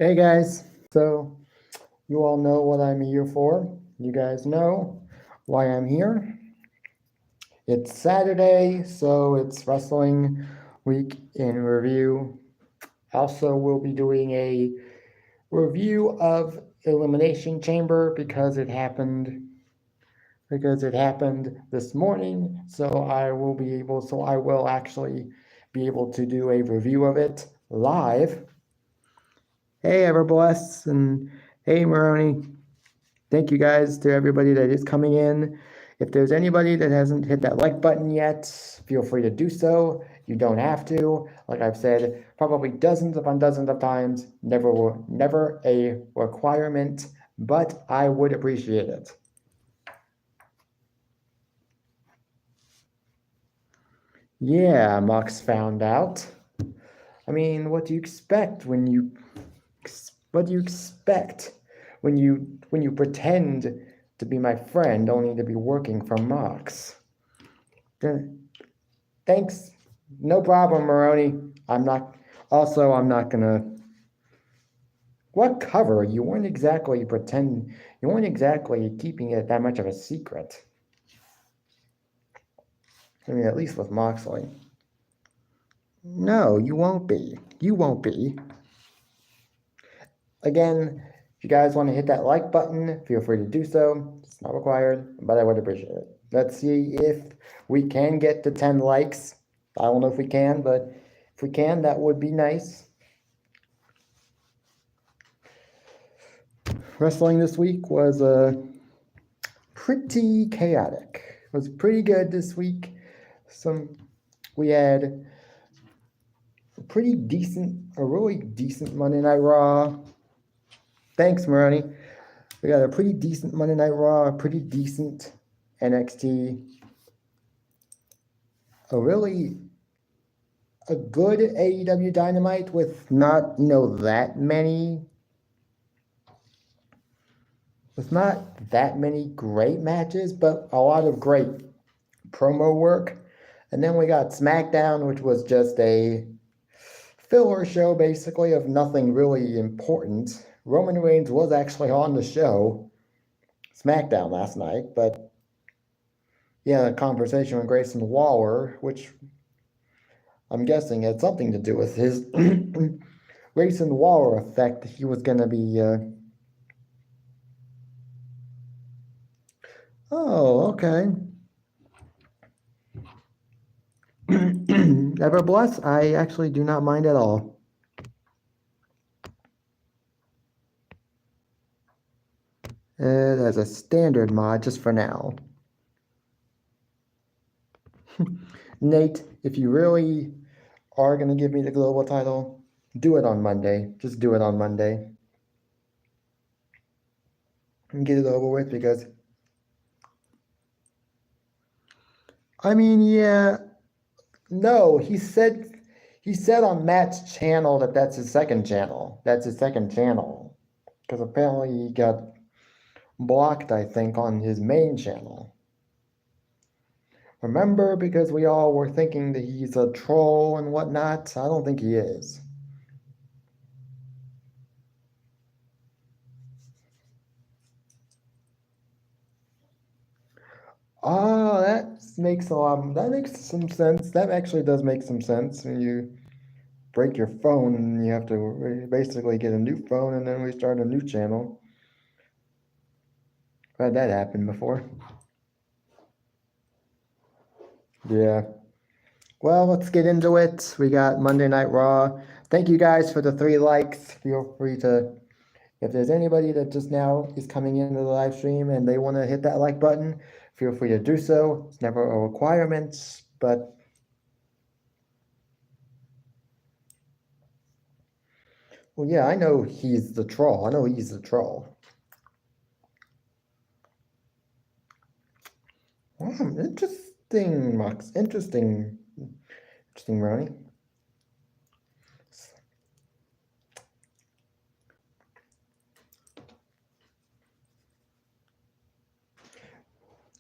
Hey guys, so you all know what I'm here for. You guys know why I'm here. It's Saturday, so it's wrestling week in review. Also, we'll be doing a review of Elimination Chamber because it happened this morning. So I will actually be able to do a review of it live. Hey Everbless and hey Maroney. Thank you guys to everybody that is coming in. If there's anybody that hasn't hit that like button yet, feel free to do so. You don't have to. Like I've said probably dozens upon dozens of times, never a requirement, but I would appreciate it. Yeah, Mox found out. I mean, what do you expect when you pretend to be my friend only to be working for Mox? Thanks. No problem, Maroney. I'm not gonna. What cover? You weren't exactly keeping it that much of a secret. I mean, at least with Moxley. No, you won't be. You won't be. Again, if you guys want to hit that like button, feel free to do so. It's not required, but I would appreciate it. Let's see if we can get to 10 likes. I don't know if we can, but if we can, that would be nice. Wrestling this week was pretty chaotic. It was pretty good this week. We had a really decent Monday Night Raw. Thanks, Maroney. We got a pretty decent Monday Night Raw, a pretty decent NXT, a good AEW Dynamite with not that many great matches, but a lot of great promo work. And then we got SmackDown, which was just a filler show basically of nothing really important. Roman Reigns was actually on the show, SmackDown, last night, but yeah, a conversation with Grayson Waller, which I'm guessing had something to do with his Grayson Waller effect. He was going to be... Oh, okay. Ever bless? I actually do not mind at all. As a standard mod, just for now. Nate, if you really are going to give me the global title, do it on Monday. Just do it on Monday. And get it over with, because I mean, yeah, no, he said on Matt's channel that that's his second channel. That's his second channel. Because apparently he got blocked, I think, on his main channel. Remember, because we all were thinking that he's a troll and whatnot? I don't think he is. Oh, that makes some sense. That actually does make some sense. When you break your phone and you have to basically get a new phone and then restart a new channel. I've had that happen before. Yeah. Well, let's get into it. We got Monday Night Raw. Thank you guys for the 3 likes. Feel free to, if there's anybody that just now is coming into the live stream and they want to hit that like button, feel free to do so. It's never a requirement, but well, yeah, I know he's the troll. Interesting, Max. Interesting, Ronnie.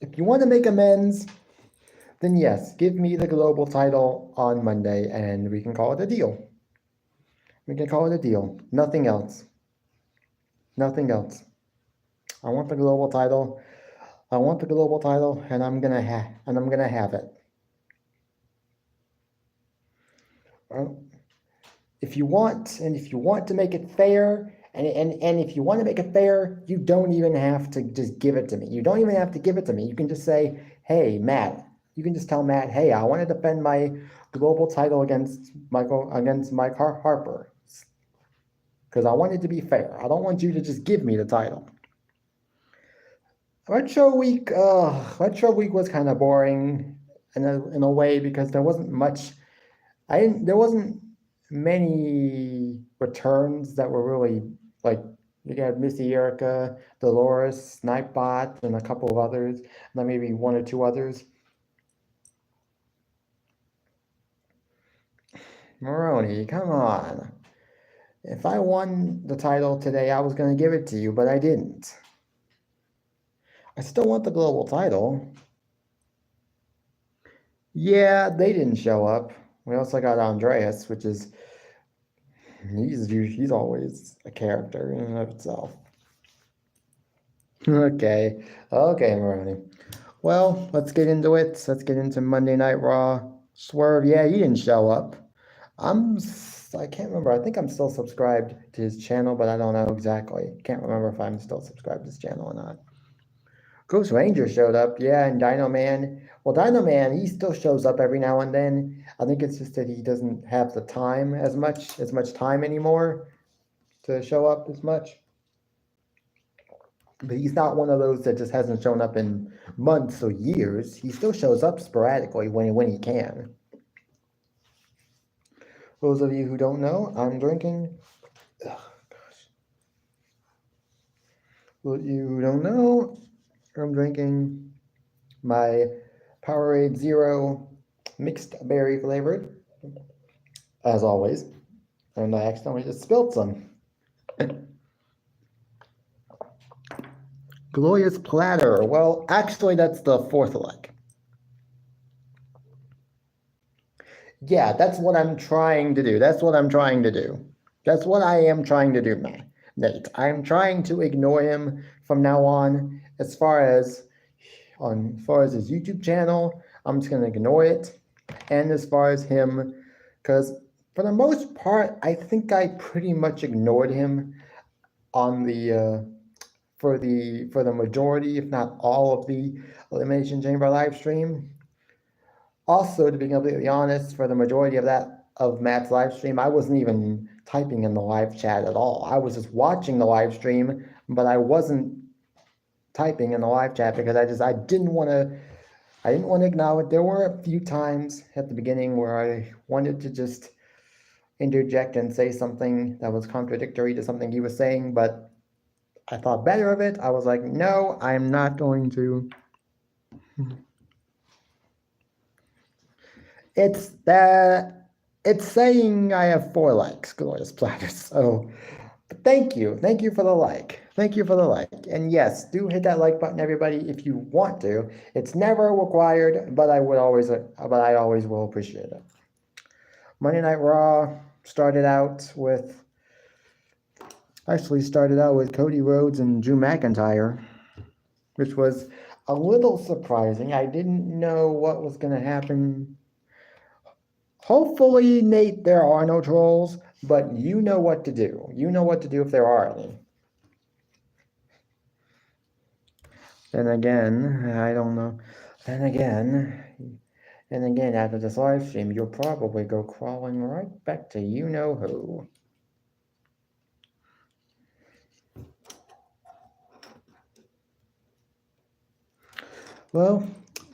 If you want to make amends, then yes, give me the global title on Monday and we can call it a deal. Nothing else. Nothing else. I want the global title. I want the global title, and I'm gonna have it. If you want to make it fair, and if you want to make it fair, you don't even have to just give it to me. You don't even have to give it to me. You can just say, hey, Matt. You can just tell Matt, hey, I want to defend my global title against Mike Harper. Because I want it to be fair. I don't want you to just give me the title. Retro Week was kind of boring in a way because there wasn't much. There wasn't many returns that were really like. You got Missy Erica, Dolores, Snipebot, and a couple of others, and then maybe one or two others. Maroney, come on. If I won the title today, I was going to give it to you, but I didn't. I still want the global title. Yeah, they didn't show up. We also got Andreas, which is he's always a character in and of itself. Okay, Maroney. Well, let's get into it. Let's get into Monday Night Raw. Swerve, yeah, he didn't show up. I can't remember. I think I'm still subscribed to his channel, but I don't know exactly. Can't remember if I'm still subscribed to his channel or not. Ghost Ranger showed up, yeah, and Dino Man. Well, Dino Man, he still shows up every now and then. I think it's just that he doesn't have the time as much time anymore to show up as much. But he's not one of those that just hasn't shown up in months or years. He still shows up sporadically when he can. Those of you who don't know, I'm drinking. Those of you who don't know, I'm drinking my Powerade Zero mixed berry flavored, as always. And I accidentally just spilled some. Glorious Platter. Well, actually, that's the fourth leg. Yeah, that's what I'm trying to do. That's what I am trying to do, Nate. I'm trying to ignore him from now on. As far as his YouTube channel, I'm just going to ignore it. And as far as him, because for the most part, I think I pretty much ignored him on the for the majority, if not all, of the Elimination Chamber live stream. Also, to be completely honest, for the majority of Matt's live stream, I wasn't even typing in the live chat at all. I was just watching the live stream, but I wasn't typing in the live chat because I didn't want to acknowledge. There were a few times at the beginning where I wanted to just interject and say something that was contradictory to something he was saying, but I thought better of it. I was like, no, I'm not going to. It's saying I have 4 likes, Glorious Platter. So thank you for the like. And yes, do hit that like button, everybody, if you want to. It's never required, but I always will appreciate it. Monday Night Raw started out with Cody Rhodes and Drew McIntyre, which was a little surprising. I didn't know what was going to happen. Hopefully, Nate, there are no trolls, but you know what to do. You know what to do if there are any. Then again, I don't know. Then again, after this live stream, you'll probably go crawling right back to you-know-who. Well,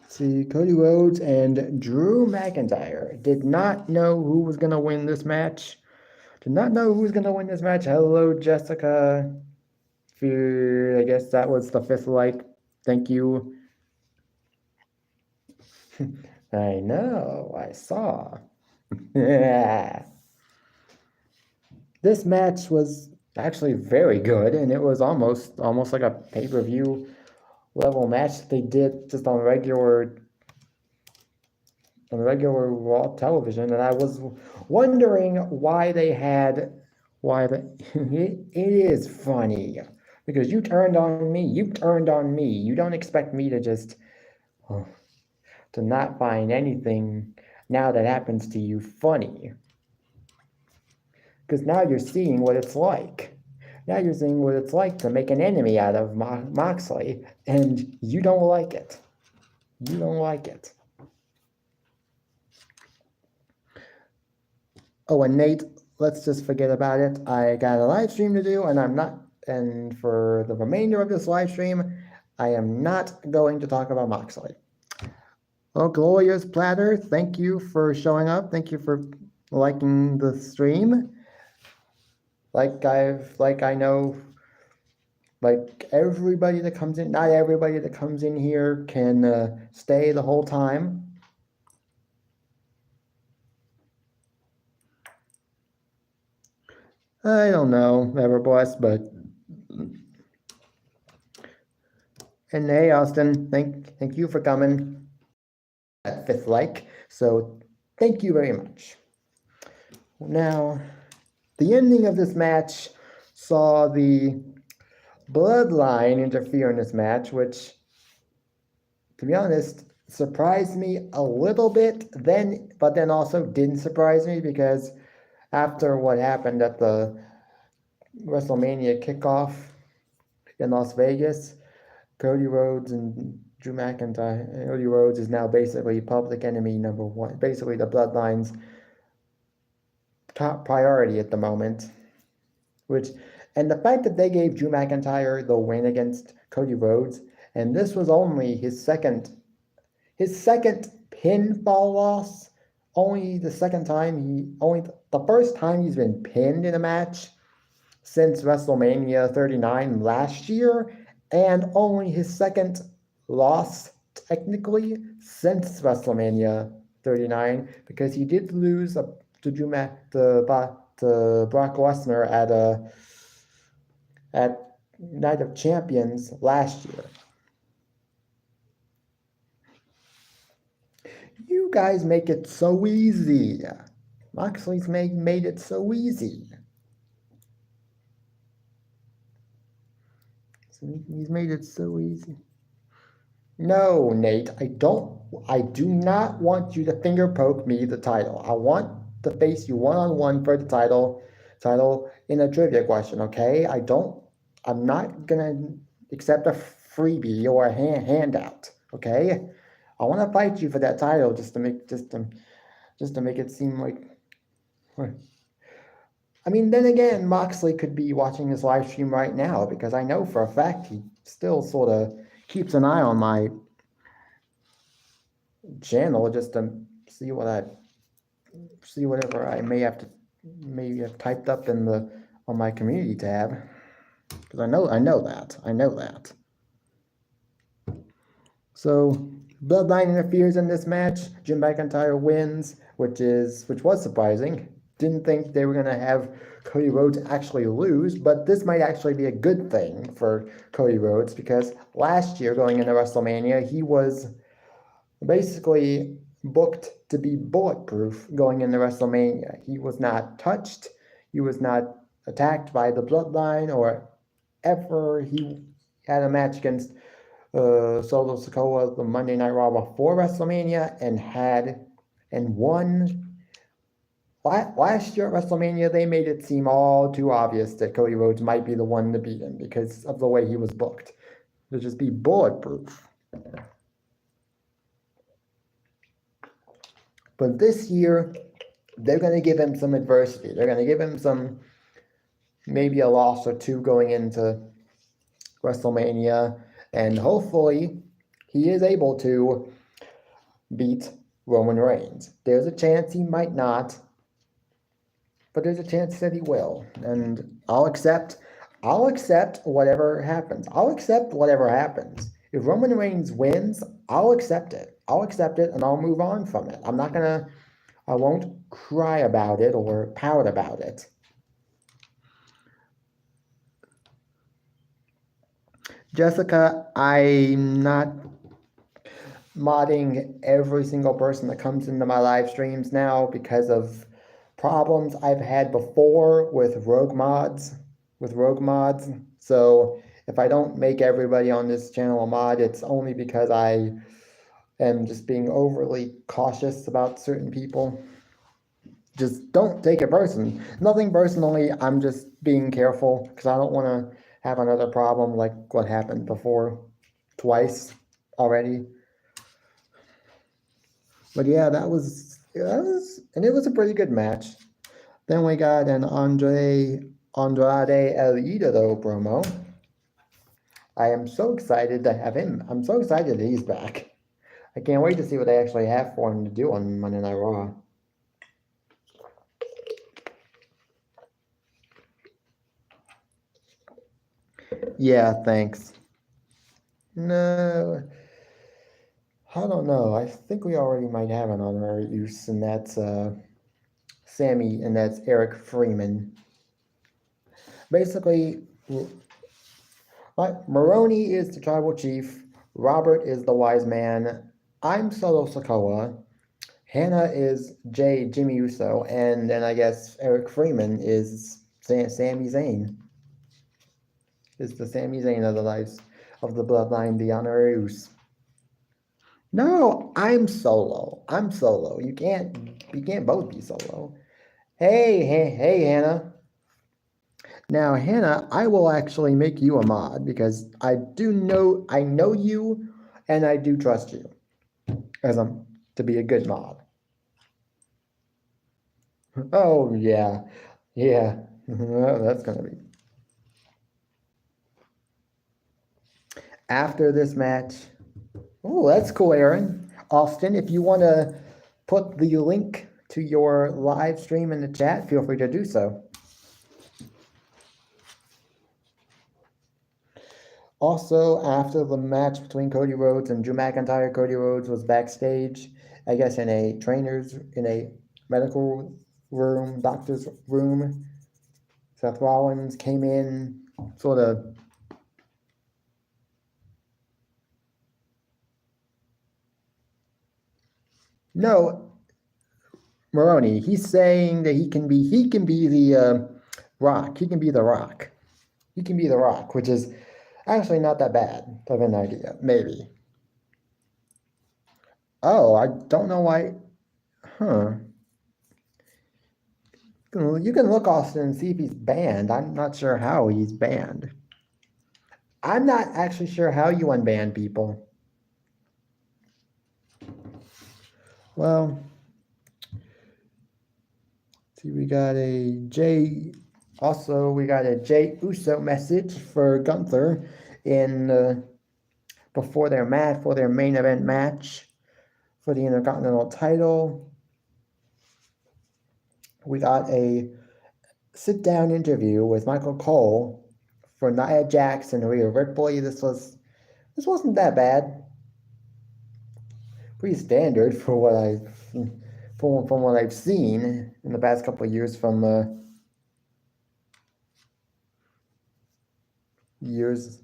see, Cody Rhodes and Drew McIntyre did not know who was going to win this match. Hello, Jessica. I guess that was the 5th like. Thank you. I know, I saw. This match was actually very good, and it was almost like a pay-per-view level match they did just on regular Raw television, and I was wondering why it is funny. Because you turned on me. You turned on me. You don't expect me to just to not find anything now that happens to you funny. Because now you're seeing what it's like. Now you're seeing what it's like to make an enemy out of Moxley, and you don't like it. You don't like it. Oh, and Nate, let's just forget about it. I got a live stream to do, and for the remainder of this live stream, I am not going to talk about Moxley. Oh, Glorious Platter, thank you for showing up. Thank you for liking the stream. Like I know, like everybody that comes in, not everybody that comes in here can stay the whole time. I don't know, Everboss, but and hey, Austin, thank you for coming at fifth like. So thank you very much. Now, the ending of this match saw the Bloodline interfere in this match, which, to be honest, surprised me a little bit then, but then also didn't surprise me because after what happened at the WrestleMania kickoff in Las Vegas, Cody Rhodes and Drew McIntyre. Cody Rhodes is now basically public enemy number one, basically the Bloodline's top priority at the moment. And the fact that they gave Drew McIntyre the win against Cody Rhodes, and this was only his second pinfall loss. Only the first time he's been pinned in a match since WrestleMania 39 last year, and only his second loss technically since WrestleMania 39, because he did lose to Brock Lesnar at Night of Champions last year. You guys make it so easy. Moxley's made it so easy. He's made it so easy. No, Nate, I do not want you to finger poke me the title. I want to face you one-on-one for the title in a trivia question, okay? I'm not gonna accept a freebie or a handout, okay? I want to fight you for that title just to make it seem like. I mean, then again, Moxley could be watching this live stream right now, because I know for a fact he still sort of keeps an eye on my channel just to see whatever I may have typed up on my community tab, because I know that. So Bloodline interferes in this match. Drew McIntyre wins, which was surprising. Didn't think they were going to have Cody Rhodes actually lose, but this might actually be a good thing for Cody Rhodes, because last year going into WrestleMania, he was basically booked to be bulletproof going into WrestleMania. He was not touched. He was not attacked by the Bloodline or ever. He had a match against Solo Sikoa the Monday Night Raw before WrestleMania and won. Last year at WrestleMania, they made it seem all too obvious that Cody Rhodes might be the one to beat him because of the way he was booked. To just be bulletproof. But this year, they're going to give him some adversity. They're going to give him maybe a loss or two going into WrestleMania. And hopefully, he is able to beat Roman Reigns. There's a chance he might not, but there's a chance that he will. And I'll accept whatever happens. If Roman Reigns wins, I'll accept it. And I'll move on from it. I won't cry about it or pout about it. Jessica, I'm not modding every single person that comes into my live streams now because of problems I've had before with rogue mods. So If I don't make everybody on this channel a mod, it's only because I am just being overly cautious about certain people. Just don't take it personally. Nothing personally, I'm just being careful because I don't want to have another problem like what happened before, twice already. But yeah, and it was a pretty good match. Then we got an Andrade El Idolo promo. I am so excited to have him. I'm so excited that he's back. I can't wait to see what they actually have for him to do on Monday Night Raw. Yeah, thanks. No, I don't know. I think we already might have an honorary use, and that's Sammy, and that's Eric Freeman. Basically, Maroney is the tribal chief. Robert is the wise man. I'm Solo Sokoa. Hannah is Jimmy Uso, and then I guess Eric Freeman is Sami Zayn. Is the Sami Zayn of the lives of the bloodline, the honoraries. No, I'm Solo. I'm Solo. You can't both be Solo. Hey, Hannah. Now, Hannah, I will actually make you a mod because I know you, and I do trust you to be a good mod. Oh yeah, that's gonna be. After this match, oh, that's cool, Aaron. Austin, if you want to put the link to your live stream in the chat, feel free to do so. Also, after the match between Cody Rhodes and Drew McIntyre, Cody Rhodes was backstage, I guess in a medical room, doctor's room. Seth Rollins came in, sort of. No, Maroney. He's saying that he can be the Rock. He can be the Rock. He can be the Rock, which is actually not that bad of an idea. Maybe. Oh, I don't know why. Huh. You can look, Austin, and see if he's banned. I'm not sure how he's banned. I'm not actually sure how you unban people. Well, see, we got a Jay Uso message for Gunther in before their main event match for the Intercontinental title. We got a sit-down interview with Michael Cole for Nia Jax and Rhea Ripley. This wasn't that bad. Pretty standard for what I've seen in the past couple of years from years.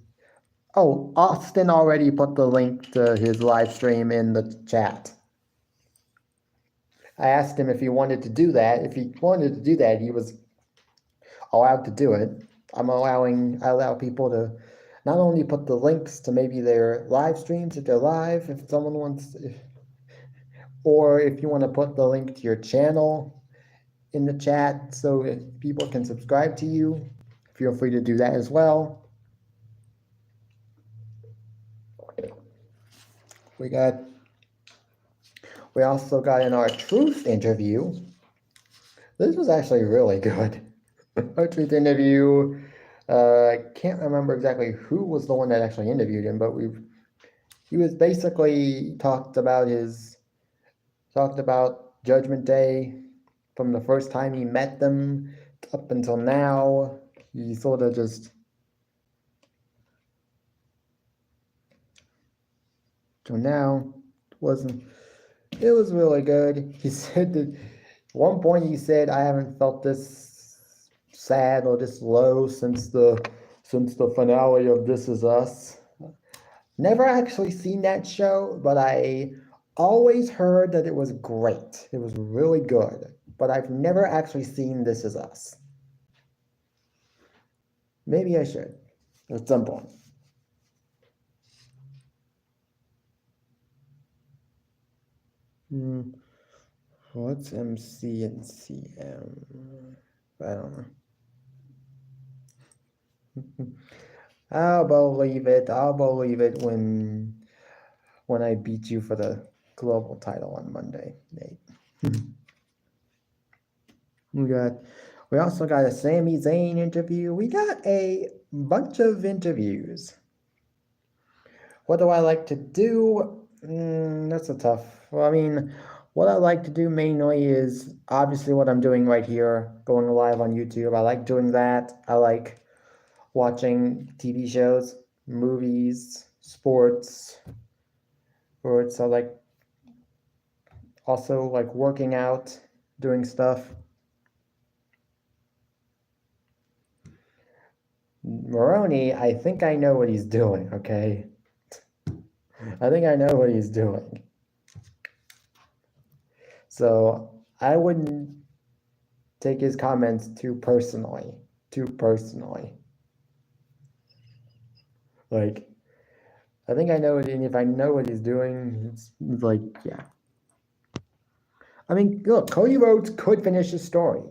Oh, Austin already put the link to his live stream in the chat. I asked him if he wanted to do that. If he wanted to do that, he was allowed to do it. I allow people to not only put the links to maybe their live streams if they're live, if someone wants, or if you want to put the link to your channel in the chat so that people can subscribe to you, feel free to do that as well. We also got in our Truth interview. This was actually really good. Our Truth interview. I can't remember exactly who was the one that actually interviewed him, but he was basically talked about Judgment Day from the first time he met them up until now. He sort of just so now it was really good. He said that at one point he said, I haven't felt this sad or this low since the finale of This Is Us. Never actually seen that show, but I always heard that it was great. It was really good, but I've never actually seen This Is Us. Maybe I should. It's simple. What's MC and CM? I don't know. I'll believe it. I'll believe it when I beat you for the global title on Monday, Nate. We also got a Sami Zayn interview. We got a bunch of interviews. What do I like to do? That's a tough. Well, I mean, what I like to do mainly is obviously what I'm doing right here, going live on YouTube. I like doing that. I like watching TV shows, movies, sports. I like also like working out, doing stuff. Maroney, I think I know what he's doing, okay? I think I know what he's doing. So I wouldn't take his comments too personally. Like, I think I know it, and if I know what he's doing, it's like, yeah. I mean, look, Cody Rhodes could finish his story.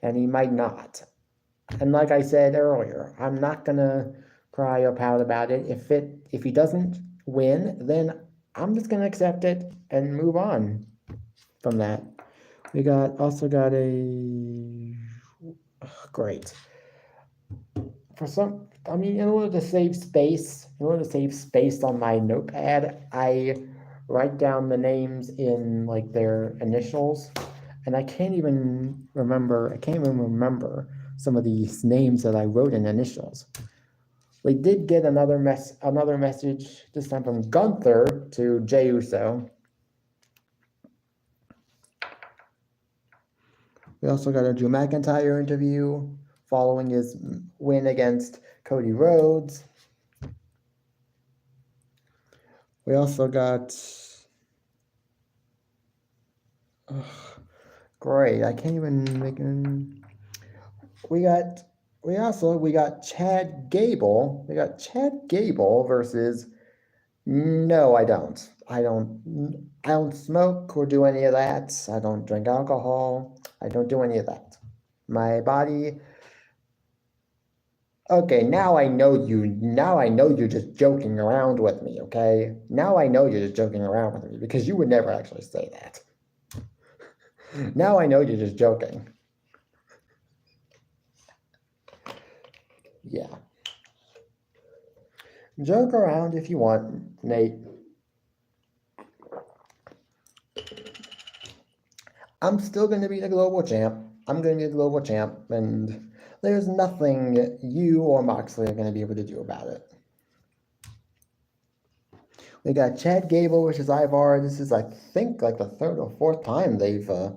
And he might not. And like I said earlier, I'm not gonna cry or pout about it. If he doesn't win, then I'm just gonna accept it and move on from that. We also got a great. In order to save space, on my notepad, I write down the names in like their initials, and I can't even remember some of these names that I wrote in initials. We did get another message, this time from Gunther to Jey Uso. We also got a Drew McIntyre interview following his win against Cody Rhodes. We also got great. I can't even make it. We got Chad Gable. We got Chad Gable versus. No, I don't. I don't smoke or do any of that. I don't drink alcohol. I don't do any of that. My body. Okay, now I know you. Now I know you're just joking around with me, okay? Now I know you're just joking around with me because you would never actually say that. Now I know you're just joking. Yeah. Joke around if you want, Nate. I'm still going to be the global champ. I'm going to be the global champ, and there's nothing you or Moxley are going to be able to do about it. We got Chad Gable versus Ivar. This is, I think, like the third or fourth time they've had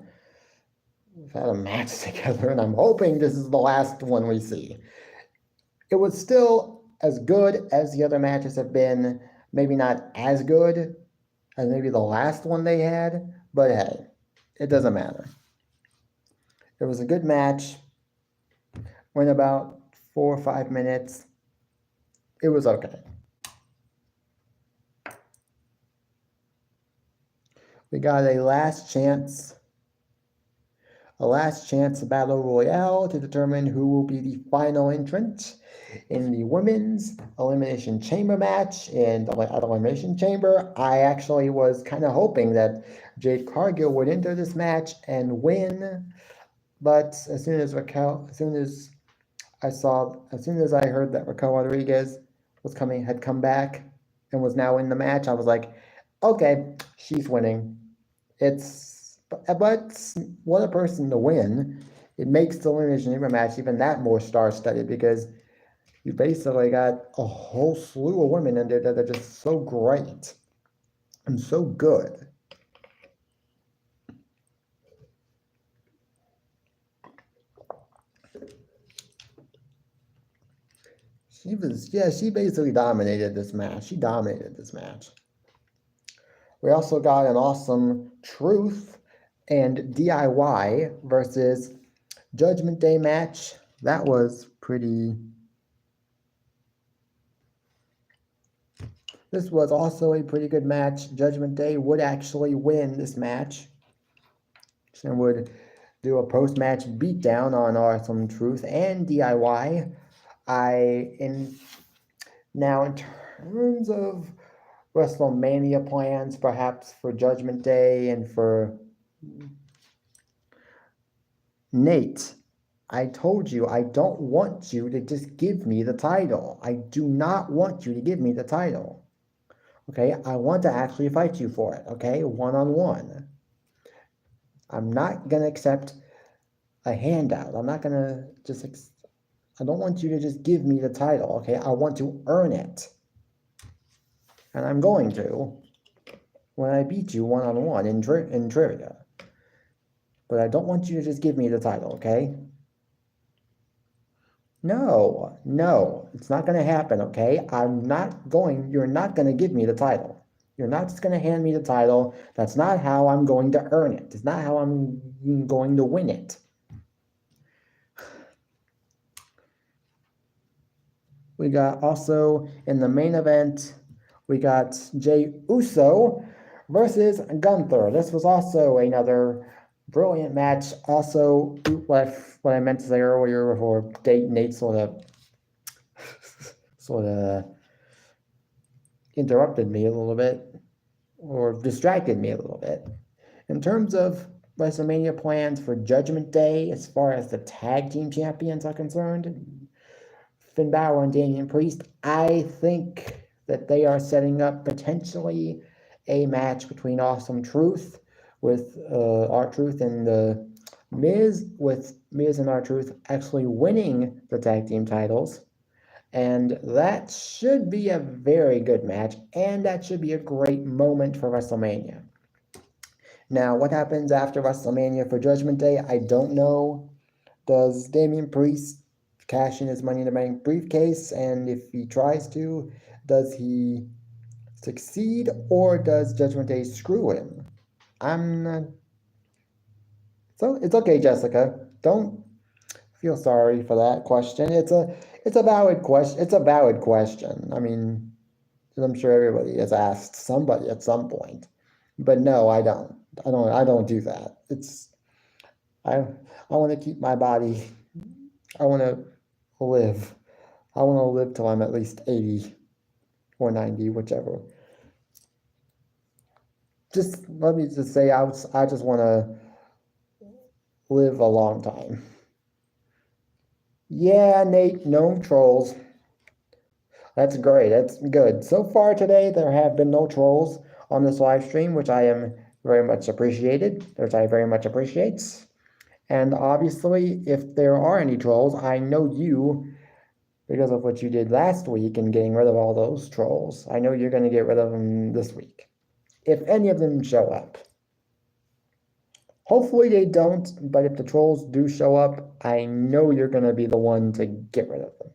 a match together, and I'm hoping this is the last one we see. It was still as good as the other matches have been. Maybe not as good as maybe the last one they had, but hey, it doesn't matter. It was a good match. Went about 4 or 5 minutes. It was okay. We got a last chance battle royale to determine who will be the final entrant in the women's Elimination Chamber match. And at Elimination Chamber, I actually was kind of hoping that Jade Cargill would enter this match and win. But as soon as I heard that Raquel Rodriguez had come back and was now in the match, I was like, okay, she's winning. But what a person to win. It makes the Elimination Chamber match even that more star-studded because you basically got a whole slew of women in there that are just so great and so good. She basically dominated this match. We also got an awesome Truth and DIY versus Judgment Day match. that was pretty. This was also a pretty good match. Judgment Day would actually win this match and would do a post-match beatdown on Awesome Truth and DIY. Now in terms of WrestleMania plans, perhaps for Judgment Day and for Nate, I told you I don't want you to just give me the title. I do not want you to give me the title. Okay, I want to actually fight you for it, okay, one-on-one. I'm not going to accept a handout. I'm not going to just, I don't want you to just give me the title, okay? I want to earn it. And I'm going to when I beat you one-on-one in trivia. But I don't want you to just give me the title, okay? No, it's not going to happen, okay? You're not going to give me the title. You're not just going to hand me the title. That's not how I'm going to earn it. It's not how I'm going to win it. We got also in the main event, we got Jey Uso versus Gunther. This was also another brilliant match. Also, what I meant to say earlier before Nate sort of interrupted me a little bit or distracted me a little bit. In terms of WrestleMania plans for Judgment Day, as far as the tag team champions are concerned, Finn Balor and Damian Priest, I think that they are setting up potentially a match between Awesome Truth with R-Truth and Miz, with Miz and R-Truth actually winning the tag team titles. And that should be a very good match, and that should be a great moment for WrestleMania. Now, what happens after WrestleMania for Judgment Day, I don't know. Does Damian Priest cash in his Money in the Bank briefcase? And if he tries to, does he succeed, or does Judgment Day screw him? I'm not. So it's okay, Jessica. Don't feel sorry for that question. It's a valid question. It's a valid question. I mean, I'm sure everybody has asked somebody at some point. But no, I don't. I don't do that. I want to keep my body. I want to live. I want to live till I'm at least 80 or 90, whichever. Just let me just say, I just want to live a long time. Yeah, Nate, no trolls. That's great. That's good. So far today, there have been no trolls on this live stream, which I am very much appreciated, which I very much appreciate. And obviously, if there are any trolls, I know you, because of what you did last week and getting rid of all those trolls. I know you're going to get rid of them this week, if any of them show up. Hopefully they don't, but if the trolls do show up, I know you're going to be the one to get rid of them.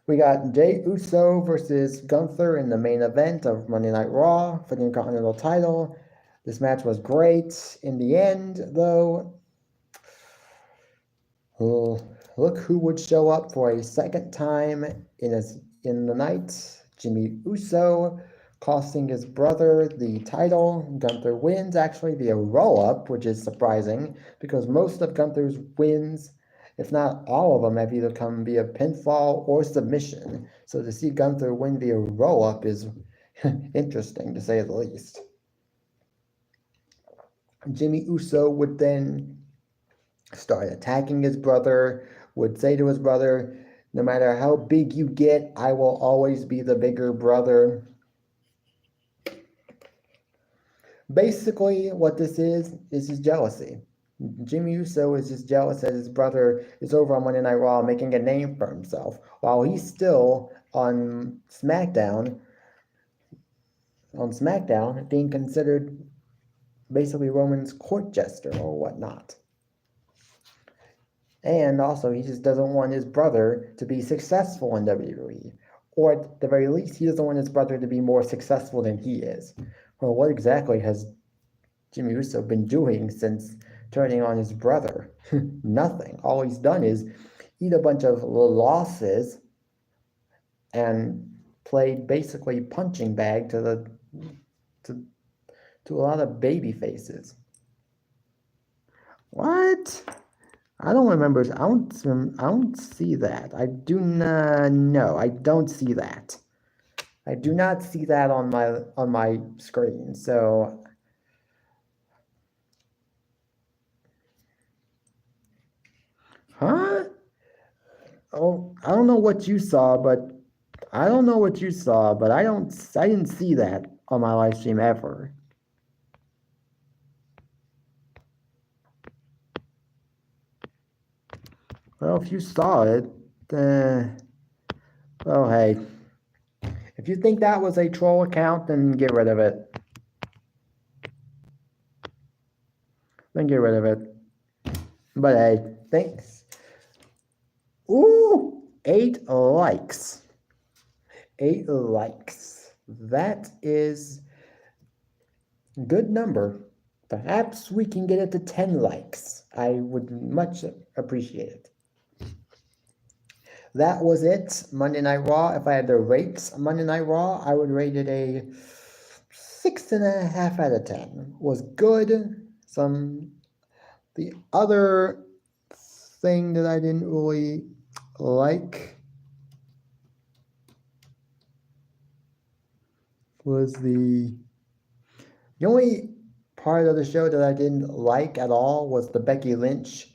We got Jey Uso versus Gunther in the main event of Monday Night Raw for the Intercontinental title. This match was great. In the end, though, look who would show up for a second time in the night. Jimmy Uso, costing his brother the title. Gunther wins, actually, via roll-up, which is surprising, because most of Gunther's wins, if not all of them, have either come via pinfall or submission. So to see Gunther win via roll-up is interesting, to say the least. Jimmy Uso would then start attacking his brother, would say to his brother, no matter how big you get, I will always be the bigger brother. Basically, what this is his jealousy. Jimmy Uso is just jealous that his brother is over on Monday Night Raw making a name for himself, while he's still on SmackDown, being considered basically Roman's court jester or whatnot. And also, he just doesn't want his brother to be successful in WWE. Or at the very least, he doesn't want his brother to be more successful than he is. Well, what exactly has Jimmy Uso been doing since turning on his brother. Nothing. All he's done is eat a bunch of losses and played basically punching bag to a lot of baby faces. What? I don't remember. I don't see that. I do not know. I don't see that. I do not see that on my screen. So huh? Oh, I don't know what you saw, but I didn't see that on my live stream ever. Well, if you saw it, well, hey. If you think that was a troll account, then get rid of it. Then get rid of it. But hey, thanks. Ooh, 8 likes. 8 likes. That is a good number. Perhaps we can get it to 10 likes. I would much appreciate it. That was it. Monday Night Raw. If I had to rate Monday Night Raw, I would rate it a 6.5 out of 10. Was good. The other thing that I didn't really like was the only part of the show that I didn't like at all was the Becky Lynch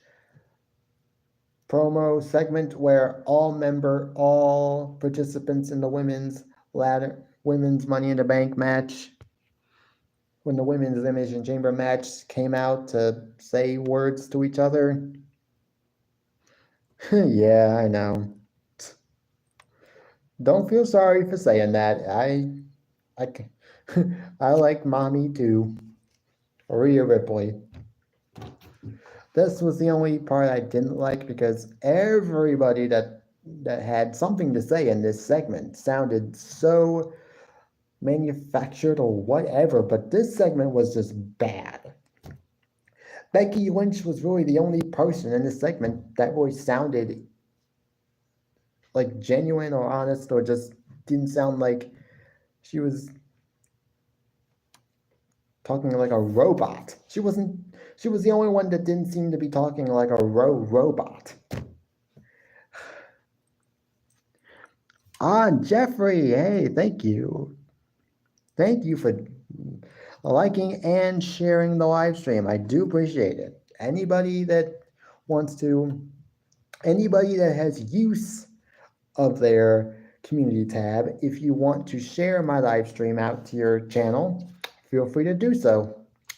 promo segment where all participants in the women's Money in the Bank match, when the women's Elimination Chamber match came out to say words to each other. Yeah, I know. Don't feel sorry for saying that. I like mommy too. Rhea Ripley. This was the only part I didn't like because everybody that had something to say in this segment sounded so manufactured or whatever, but this segment was just bad. Becky Lynch was really the only person in this segment that really sounded like genuine or honest, or just didn't sound like she was talking like a robot. She was the only one that didn't seem to be talking like a robot. Jeffrey, hey, thank you. Thank you for liking and sharing the live stream. I do appreciate it. Anybody that has use of their community tab, if you want to share my live stream out to your channel, feel free to do so.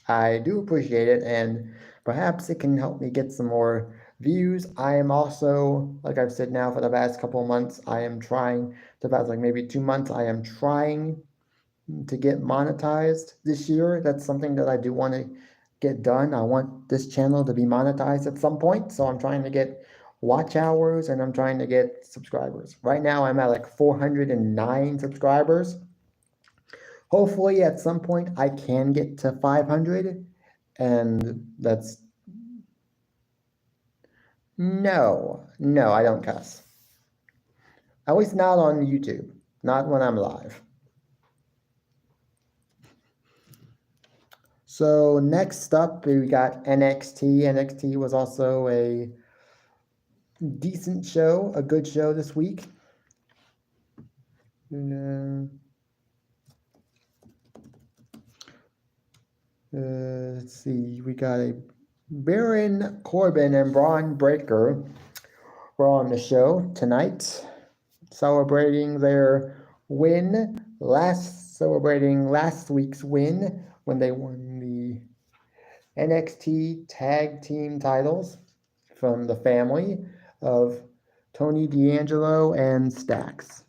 I do appreciate it, and perhaps it can help me get some more views. I am also, like I've said now for the past couple of months, the past like maybe 2 months, I am trying to get monetized this year. That's something that I do want to get done. I want this channel to be monetized at some point, so I'm trying to get watch hours and I'm trying to get subscribers. Right now I'm at like 409 subscribers. Hopefully at some point I can get to 500, and that's no, I don't cuss. At least not on YouTube, not when I'm live. So next up, we got NXT. NXT was also a decent show, a good show this week. Let's see, we got a Baron Corbin and Braun Breaker were on the show tonight, celebrating their win, celebrating last week's win when they won the NXT Tag Team titles from the family of Tony D'Angelo and Stax.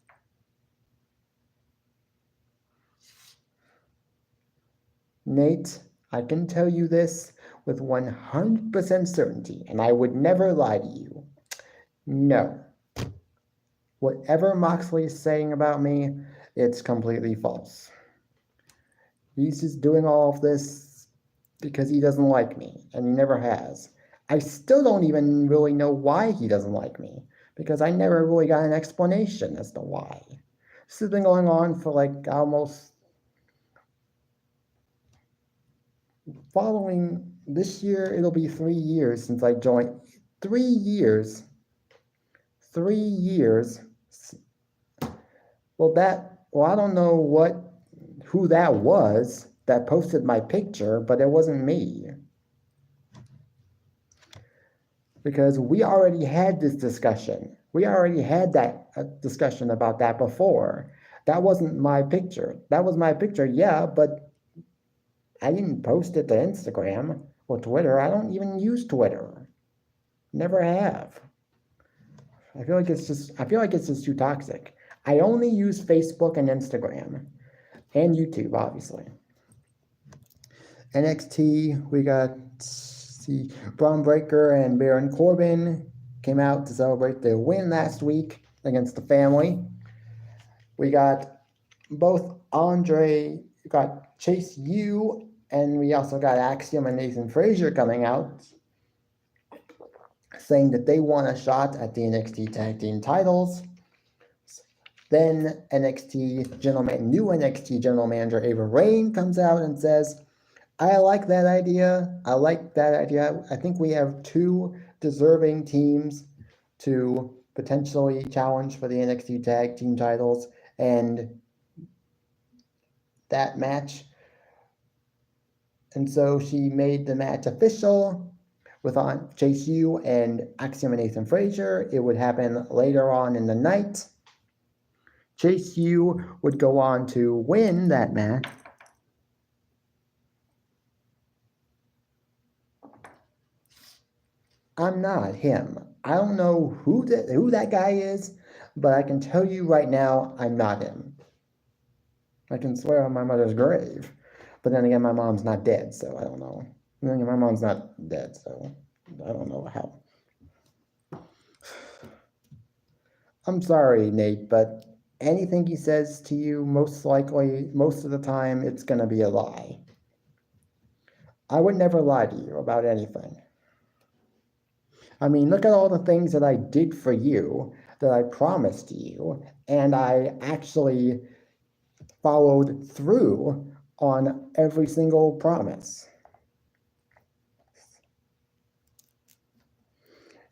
Nate, I can tell you this with 100% certainty, and I would never lie to you. No. Whatever Moxley is saying about me, it's completely false. He's just doing all of this because he doesn't like me, and he never has. I still don't even really know why he doesn't like me, because I never really got an explanation as to why. This has been going on for like almost, following this year, it'll be 3 years since I joined. 3 years. 3 years. Well, I don't know who that was that posted my picture, but it wasn't me. Because we already had this discussion. We already had that discussion about that before. That wasn't my picture. That was my picture, yeah, but I didn't post it to Instagram or Twitter. I don't even use Twitter. Never have. I feel like it's just too toxic. I only use Facebook and Instagram and YouTube, obviously. NXT, we got Braun Breaker and Baron Corbin came out to celebrate their win last week against the family. We got Chase U, and we also got Axiom and Nathan Frazier coming out saying that they want a shot at the NXT Tag Team titles. Then new NXT General Manager Ava Raine comes out and says, I like that idea. I think we have 2 deserving teams to potentially challenge for the NXT Tag Team titles, and that match. And so she made the match official with Chase U and Axiom and Nathan Frazier. It would happen later on in the night. Chase U would go on to win that match. I'm not him. I don't know who that guy is, but I can tell you right now, I'm not him. I can swear on my mother's grave. But then again, my mom's not dead, so I don't know. My mom's not dead, so I don't know how. I'm sorry, Nate, but anything he says to you, most of the time, it's going to be a lie. I would never lie to you about anything. I mean, look at all the things that I did for you, that I promised you, and I actually followed through on every single promise.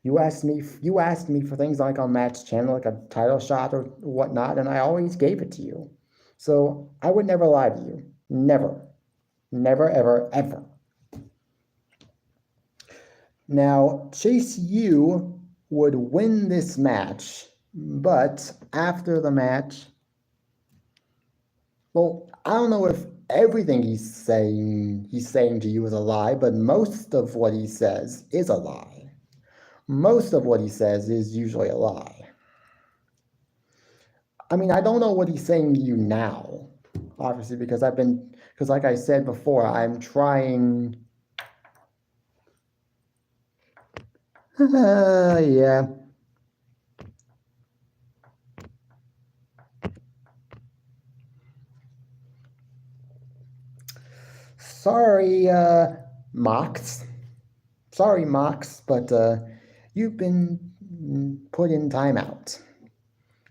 You asked me for things like on Matt's channel, like a title shot or whatnot, and I always gave it to you. So I would never lie to you. Never. Never, ever, ever. Now, Chase U would win this match, but after the match, well, I don't know if everything he's saying to you is a lie, but most of what he says is a lie. Most of what he says is usually a lie. I mean, I don't know what he's saying to you now, obviously, because like I said before, I'm trying. Yeah. Sorry, Mox. Sorry, Mox, but you've been put in timeout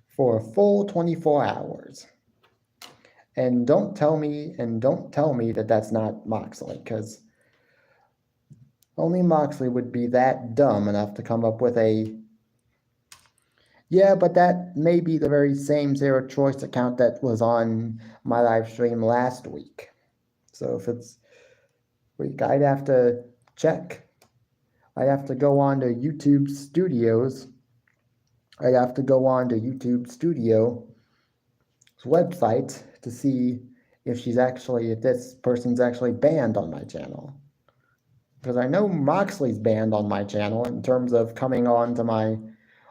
for a full 24 hours. And don't tell me that that's not Moxley, because only Moxley would be that dumb enough to come up with yeah, but that may be the very same Zero Choice account that was on my live stream last week. So if it's week, I'd have to check. I'd have to go on to YouTube Studios. I'd have to go on to YouTube Studio's website to see if this person's actually banned on my channel. Because I know Moxley's banned on my channel in terms of coming on to my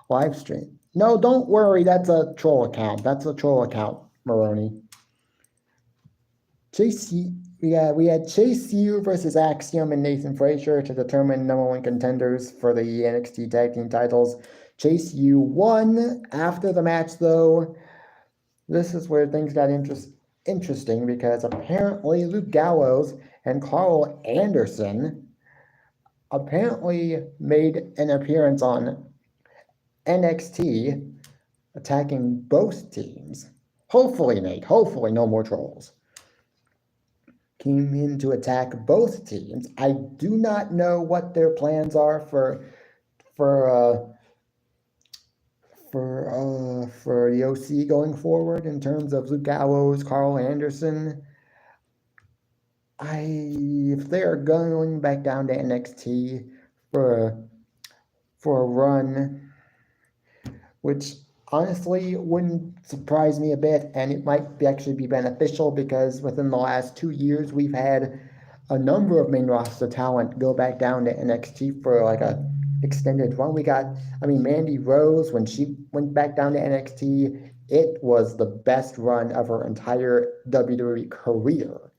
live stream. No, don't worry, that's a troll account. That's a troll account, Maroney. We had Chase U versus Axiom and Nathan Frazier to determine #1 contenders for the NXT Tag Team titles. Chase U won. After the match, though, this is where things got interesting, because apparently Luke Gallows and Carl Anderson apparently made an appearance on NXT attacking both teams. Hopefully, Nate, hopefully no more trolls. Came in to attack both teams. I do not know what their plans are for the OC going forward in terms of Luke Gallows, Carl Anderson. If they're going back down to NXT for a run, which honestly wouldn't surprise me a bit, and it might actually be beneficial because within the last 2 years we've had a number of main roster talent go back down to NXT for like a extended run. We got, Mandy Rose, when she went back down to NXT, it was the best run of her entire WWE career.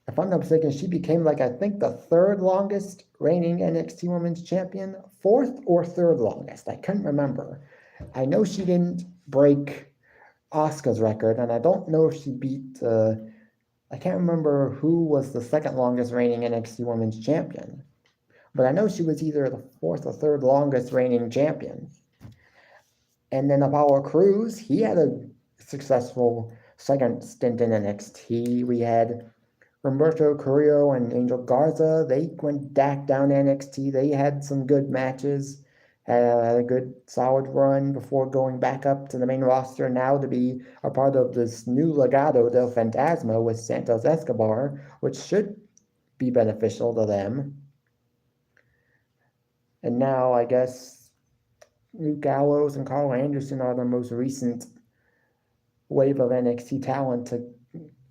If I'm not mistaken, she became I think the third longest reigning NXT Women's Champion, fourth or third longest. I couldn't remember. I know she didn't break Asuka's record, and I don't know if she beat, I can't remember who was the second longest reigning NXT Women's Champion. But I know she was either the fourth or third longest reigning champion. And then Apollo Crews, he had a successful second stint in NXT. We had Humberto Carrillo and Angel Garza. They went back down to NXT. They had some good matches, had a good solid run before going back up to the main roster now to be a part of this new Legado del Fantasma with Santos Escobar, which should be beneficial to them. And now I guess Luke Gallows and Carl Anderson are the most recent wave of NXT talent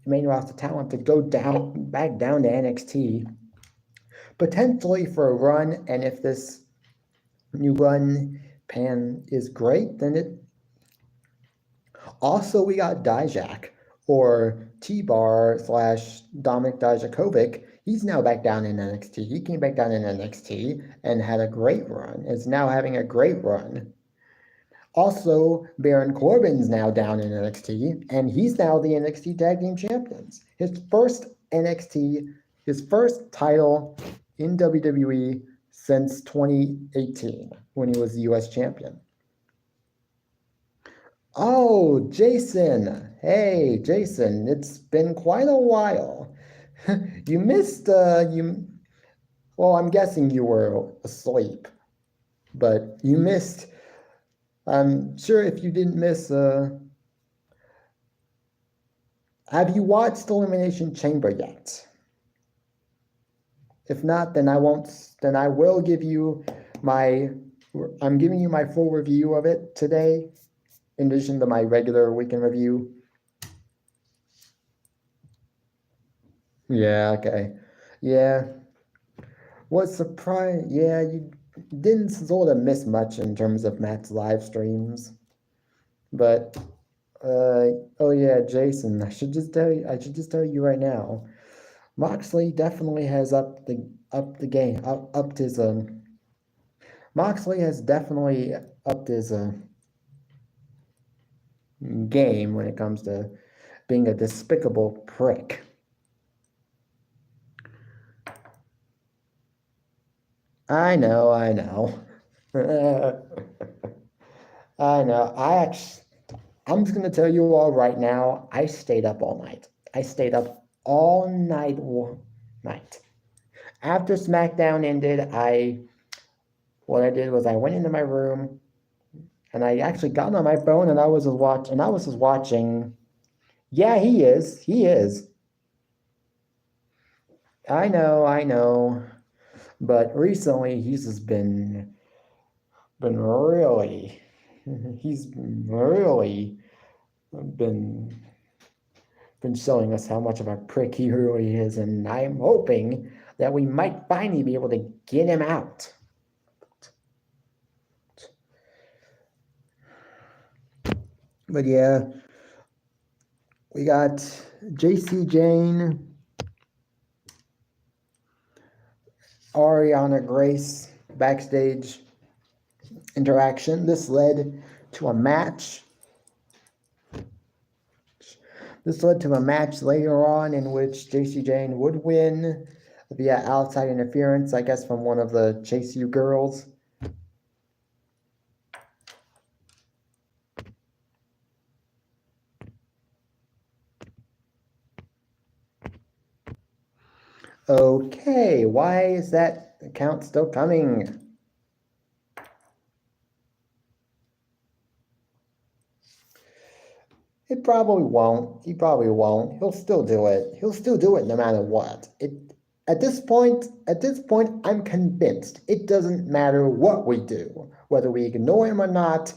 main roster talent to go back down to NXT, potentially for a run. And if this new run pan is great, then it also, we got Dijak, or T-Bar / Dominic Dijakovic. He's now back down in NXT. He came back down in NXT and had a great run. Is now having a great run. Also, Baron Corbin's now down in NXT, and he's now the NXT Tag Team Champions. His first title in WWE since 2018, when he was the US Champion. Oh, Jason. Hey, Jason, it's been quite a while. You missed, well, I'm guessing you were asleep, but you missed, I'm sure if you didn't miss, have you watched Elimination Chamber yet? If not, then I will give you I'm giving you my full review of it today, in addition to my regular weekend review. Yeah, okay. Yeah. Was surprised. Yeah, you didn't sort of miss much in terms of Matt's live streams. But, oh yeah, Jason, I should just tell you right now, Moxley definitely has upped his Moxley has definitely upped his game when it comes to being a despicable prick. I know. I know. I'm just gonna tell you all right now, I stayed up all night. After SmackDown ended, what I did was I went into my room and I actually got on my phone and I was just watching. Yeah, he is. I know. But recently he's just been really been showing us how much of a prick he really is, and I'm hoping that we might finally be able to get him out. But yeah, we got JC Jane, Ariana Grace backstage interaction. This led to a match This led to a match later on in which JC Jane would win via outside interference, I guess, from one of the Chase U girls. Okay, why is that count still coming? It probably won't. He probably won't. He'll still do it. He'll still do it no matter what. At this point, I'm convinced it doesn't matter what we do. Whether we ignore him or not,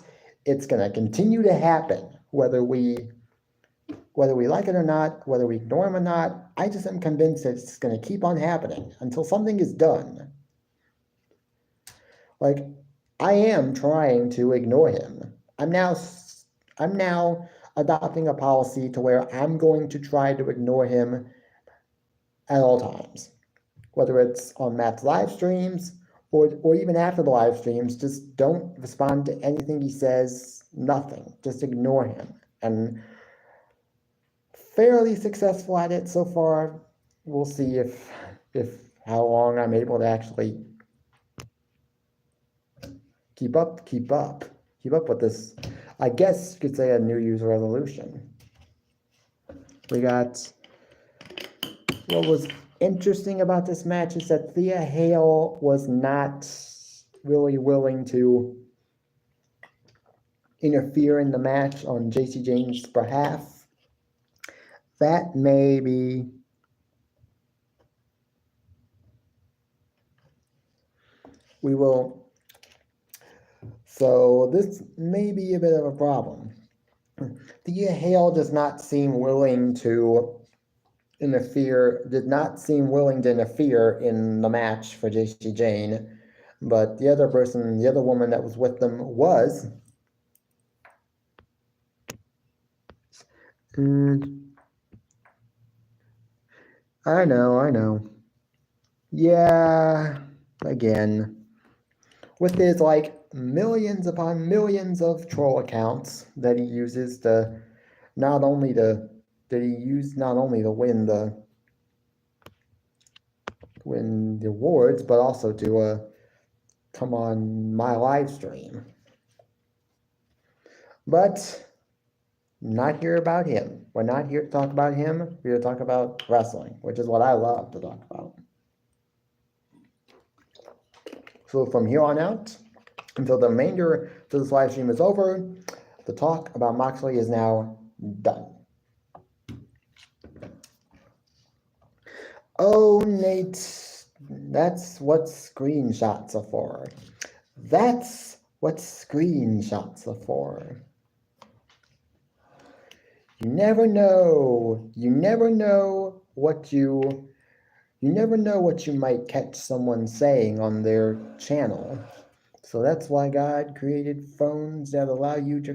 it's gonna continue to happen. Whether we like it or not, whether we ignore him or not, I just am convinced that it's gonna keep on happening until something is done. Like, I am trying to ignore him. I'm now adopting a policy to where I'm going to try to ignore him at all times. Whether it's on Matt's live streams or even after the live streams, just don't respond to anything he says, nothing. Just ignore him. And fairly successful at it so far. We'll see if how long I'm able to actually keep up with this. I guess you could say a New Year's resolution. We got, what was interesting about this match is that Thea Hale was not really willing to interfere in the match on JC Jane's behalf. That may be so this may be a bit of a problem. Thea Hale does not seem willing to interfere in the match for JC Jane, but the other woman that was with them was. I know. Yeah, again. With his millions upon millions of troll accounts that he uses to not only to win the awards, but also to come on my live stream. But not here about him. We're not here to talk about him. We're here to talk about wrestling, which is what I love to talk about. So from here on out, until the remainder of this live stream is over, the talk about Moxley is now done. Oh, Nate, that's what screenshots are for. That's what screenshots are for. You never know what you might catch someone saying on their channel. So that's why God created phones that allow you to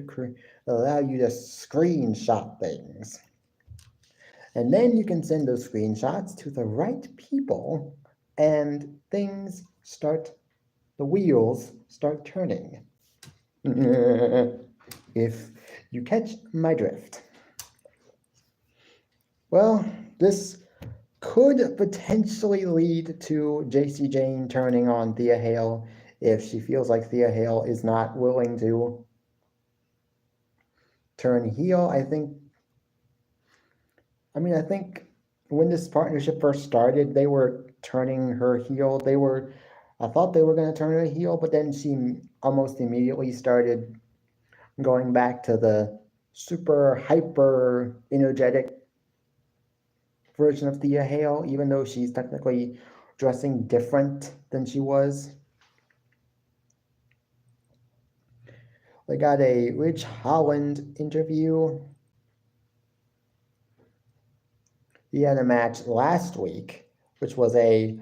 screenshot things. And then you can send those screenshots to the right people and the wheels start turning. If you catch my drift. Well, this could potentially lead to JC Jane turning on Thea Hale if she feels like Thea Hale is not willing to turn heel. I think when this partnership first started, they were turning her heel. I thought they were going to turn her heel, but then she almost immediately started going back to the super hyper energetic version of Thea Hale, even though she's technically dressing different than she was. We got a Ridge Holland interview. He had a match last week, which was a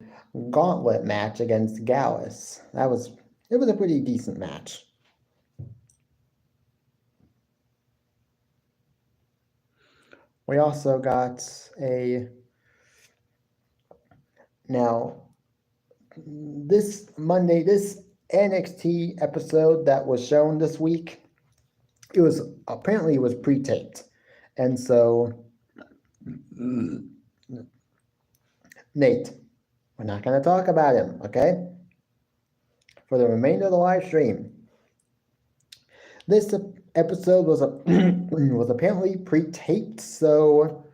gauntlet match against Gallus. It was a pretty decent match. We also got this Monday, this NXT episode that was shown this week, it was pre-taped. And so Nate, we're not going to talk about him, okay? For the remainder of the live stream. This episode was was apparently pre-taped, so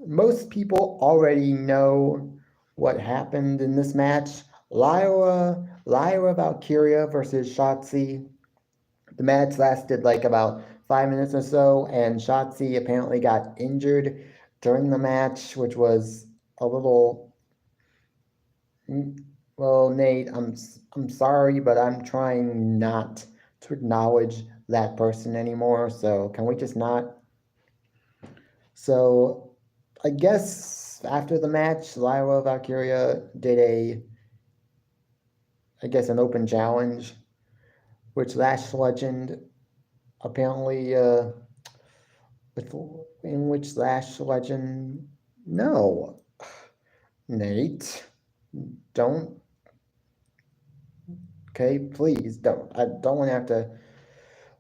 most people already know what happened in this match. Lyra Valkyria versus Shotzi. The match lasted like about 5 minutes or so, and Shotzi apparently got injured during the match, which was a little. Well, Nate, I'm sorry, but I'm trying not to acknowledge that person anymore. So can we just not? So I guess after the match, Lyra Valkyria did an open challenge, which Lash Legend apparently, in which Lash Legend, no, Nate, don't, okay, please don't. I don't want to have to.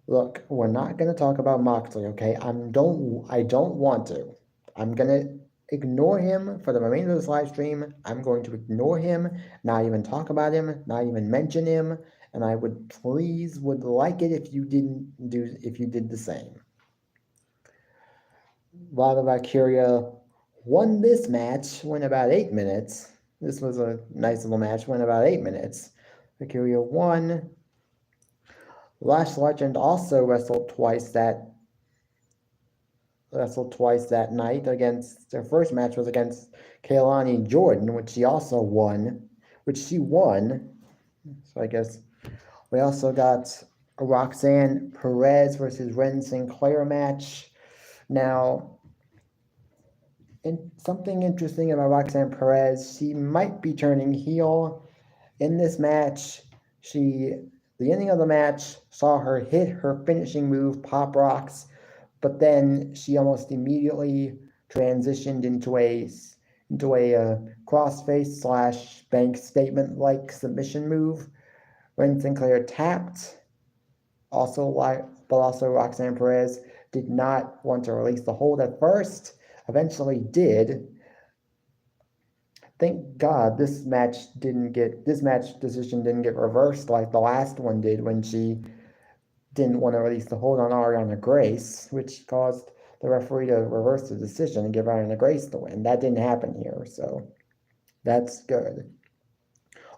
Look, we're not going to talk about Moxley, okay? I don't want to. I'm going to ignore him for the remainder of this live stream. I'm going to ignore him, not even talk about him, not even mention him, and I would like it if you did the same. Lava Valkyria won this match, went about 8 minutes. This was a nice little match, went about 8 minutes. Valkyria won. Lash Legend also wrestled twice that night against their first match was against Kaylani Jordan, which she won. So I guess we also got a Roxanne Perez versus Ren Sinclair match. Now, something interesting about Roxanne Perez, she might be turning heel in this match. The ending of the match saw her hit her finishing move, Pop Rocks, but then she almost immediately transitioned into a crossface / bank statement like submission move. Ren Sinclair tapped. But also Roxanne Perez did not want to release the hold at first. Eventually did. Thank God this match decision didn't get reversed like the last one did when she didn't want to release the hold on Ariana Grace, which caused the referee to reverse the decision and give Ariana Grace the win. That didn't happen here, so that's good.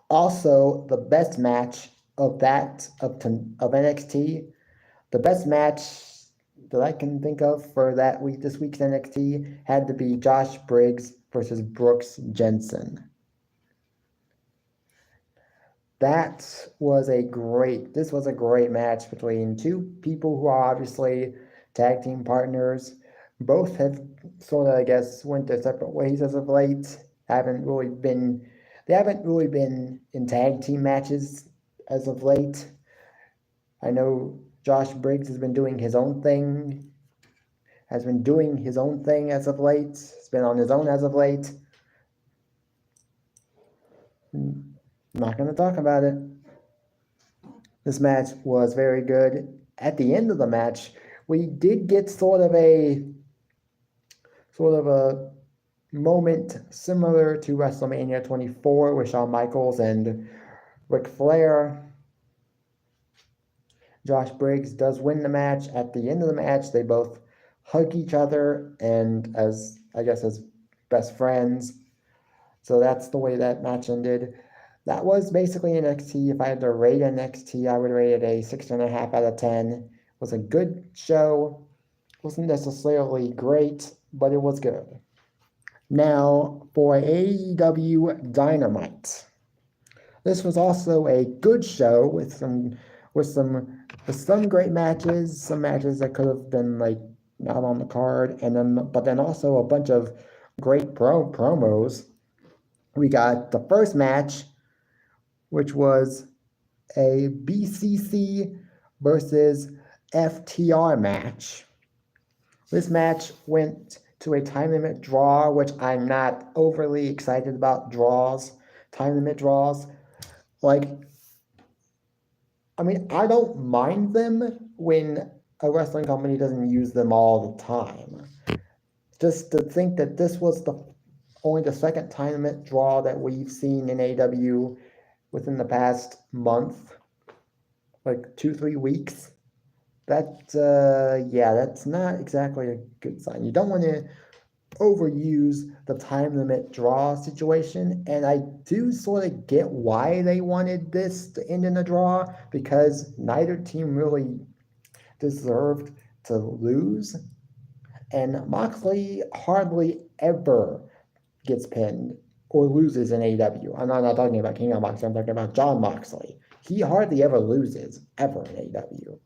Also, the best match of NXT, the best match that I can think of for this week's NXT had to be Josh Briggs versus Brooks Jensen. This was a great match between two people who are obviously tag team partners. Both have sort of, I guess, went their separate ways as of late. They haven't really been in tag team matches as of late. I know Josh Briggs has been doing his own thing. As of late. He's been on his own as of late. I'm not going to talk about it. This match was very good. At the end of the match, we did get sort of a moment similar to WrestleMania 24 with Shawn Michaels and Ric Flair. Josh Briggs does win the match. At the end of the match, they both hug each other and as best friends. So that's the way that match ended. That was basically NXT. If I had to rate NXT, I would rate it a 6.5 out of 10. It was a good show. It wasn't necessarily great, but it was good. Now, for AEW Dynamite. This was also a good show with some great matches, some matches that could have been like not on the card, but then also a bunch of great promos. We got the first match, which was a BCC versus FTR match. This match went to a time limit draw, which I'm not overly excited about time limit draws. I don't mind them when a wrestling company doesn't use them all the time. just to think that this was only the second tournament draw that we've seen in AEW within the past month, like 2-3 weeks. That's not exactly a good sign. You don't want to overuse the time limit draw situation, and I do sort of get why they wanted this to end in a draw, because neither team really deserved to lose, and Moxley hardly ever gets pinned or loses in AEW. I'm not talking about King of Moxley, I'm talking about Jon Moxley. He hardly ever loses, ever, in AEW.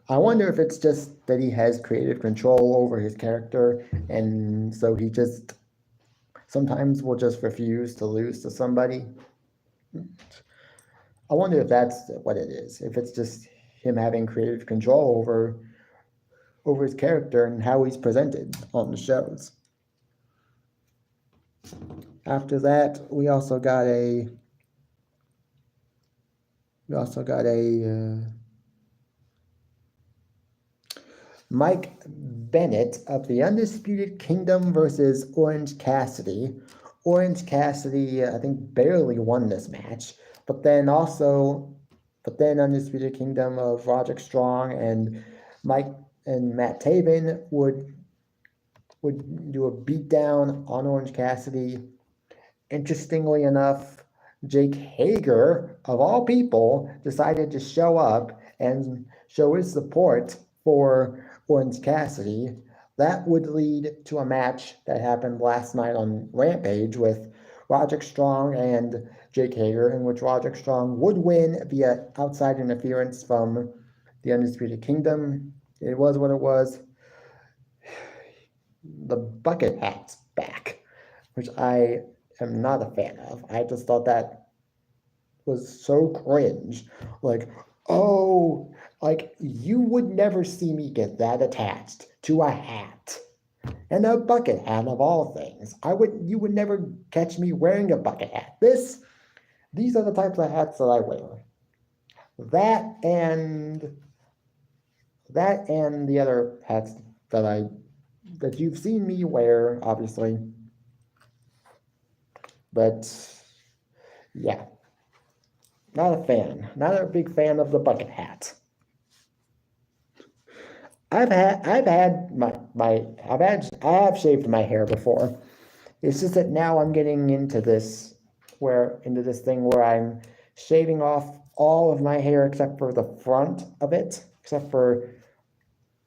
I wonder if it's just that he has creative control over his character, and so he just sometimes will just refuse to lose to somebody. I wonder if that's what it is. If it's just him having creative control over his character and how he's presented on the shows. After that, we also got a Mike Bennett of the Undisputed Kingdom versus Orange Cassidy. Orange Cassidy, I think, barely won this match, but then Undisputed Kingdom of Roderick Strong and Matt Taven would do a beatdown on Orange Cassidy. Interestingly enough, Jake Hager, of all people, decided to show up and show his support for Orange Cassidy. That would lead to a match that happened last night on Rampage with Roderick Strong and Jake Hager, in which Roderick Strong would win via outside interference from the Undisputed Kingdom. It was what it was. The bucket hat's back, which I am not a fan of. I just thought that was so cringe. Like, oh, like, you would never see me get that attached to a hat. And a bucket hat of all things. You would never catch me wearing a bucket hat. These are the types of hats that I wear. That and the other hats that you've seen me wear, obviously. But yeah, not a fan. Not a big fan of the bucket hat. I have shaved my hair before. It's just that now I'm getting into this thing where I'm shaving off all of my hair except for the front of it, except for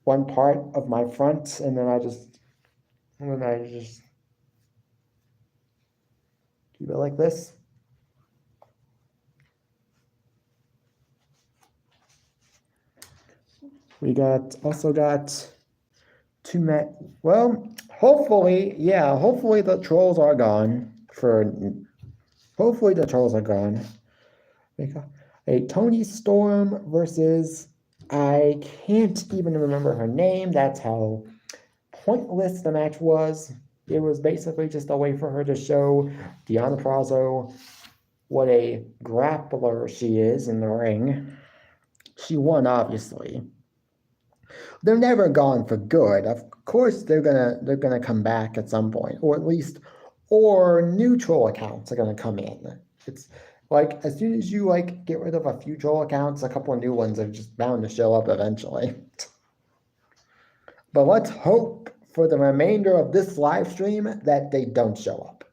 one part of my front, and then I just keep it like this. We also got two men. Well, hopefully the trolls are gone. Hopefully the trolls are gone. We got a Toni Storm versus, I can't even remember her name. That's how pointless the match was. It was basically just a way for her to show Deonna Purrazzo what a grappler she is in the ring. She won, obviously. They're never gone for good. Of course, they're gonna come back at some point, or new troll accounts are gonna come in. It's like, as soon as you get rid of a few troll accounts, a couple of new ones are just bound to show up eventually. But let's hope for the remainder of this live stream that they don't show up.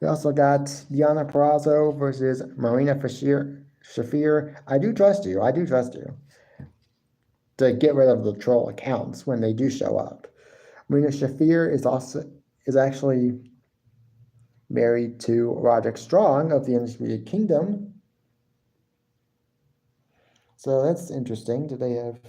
We also got Deonna Purrazzo versus Marina Shafir. I do trust you to get rid of the troll accounts when they do show up. Marina Shafir is actually married to Roderick Strong of the Undisputed Kingdom. So that's interesting. Do they have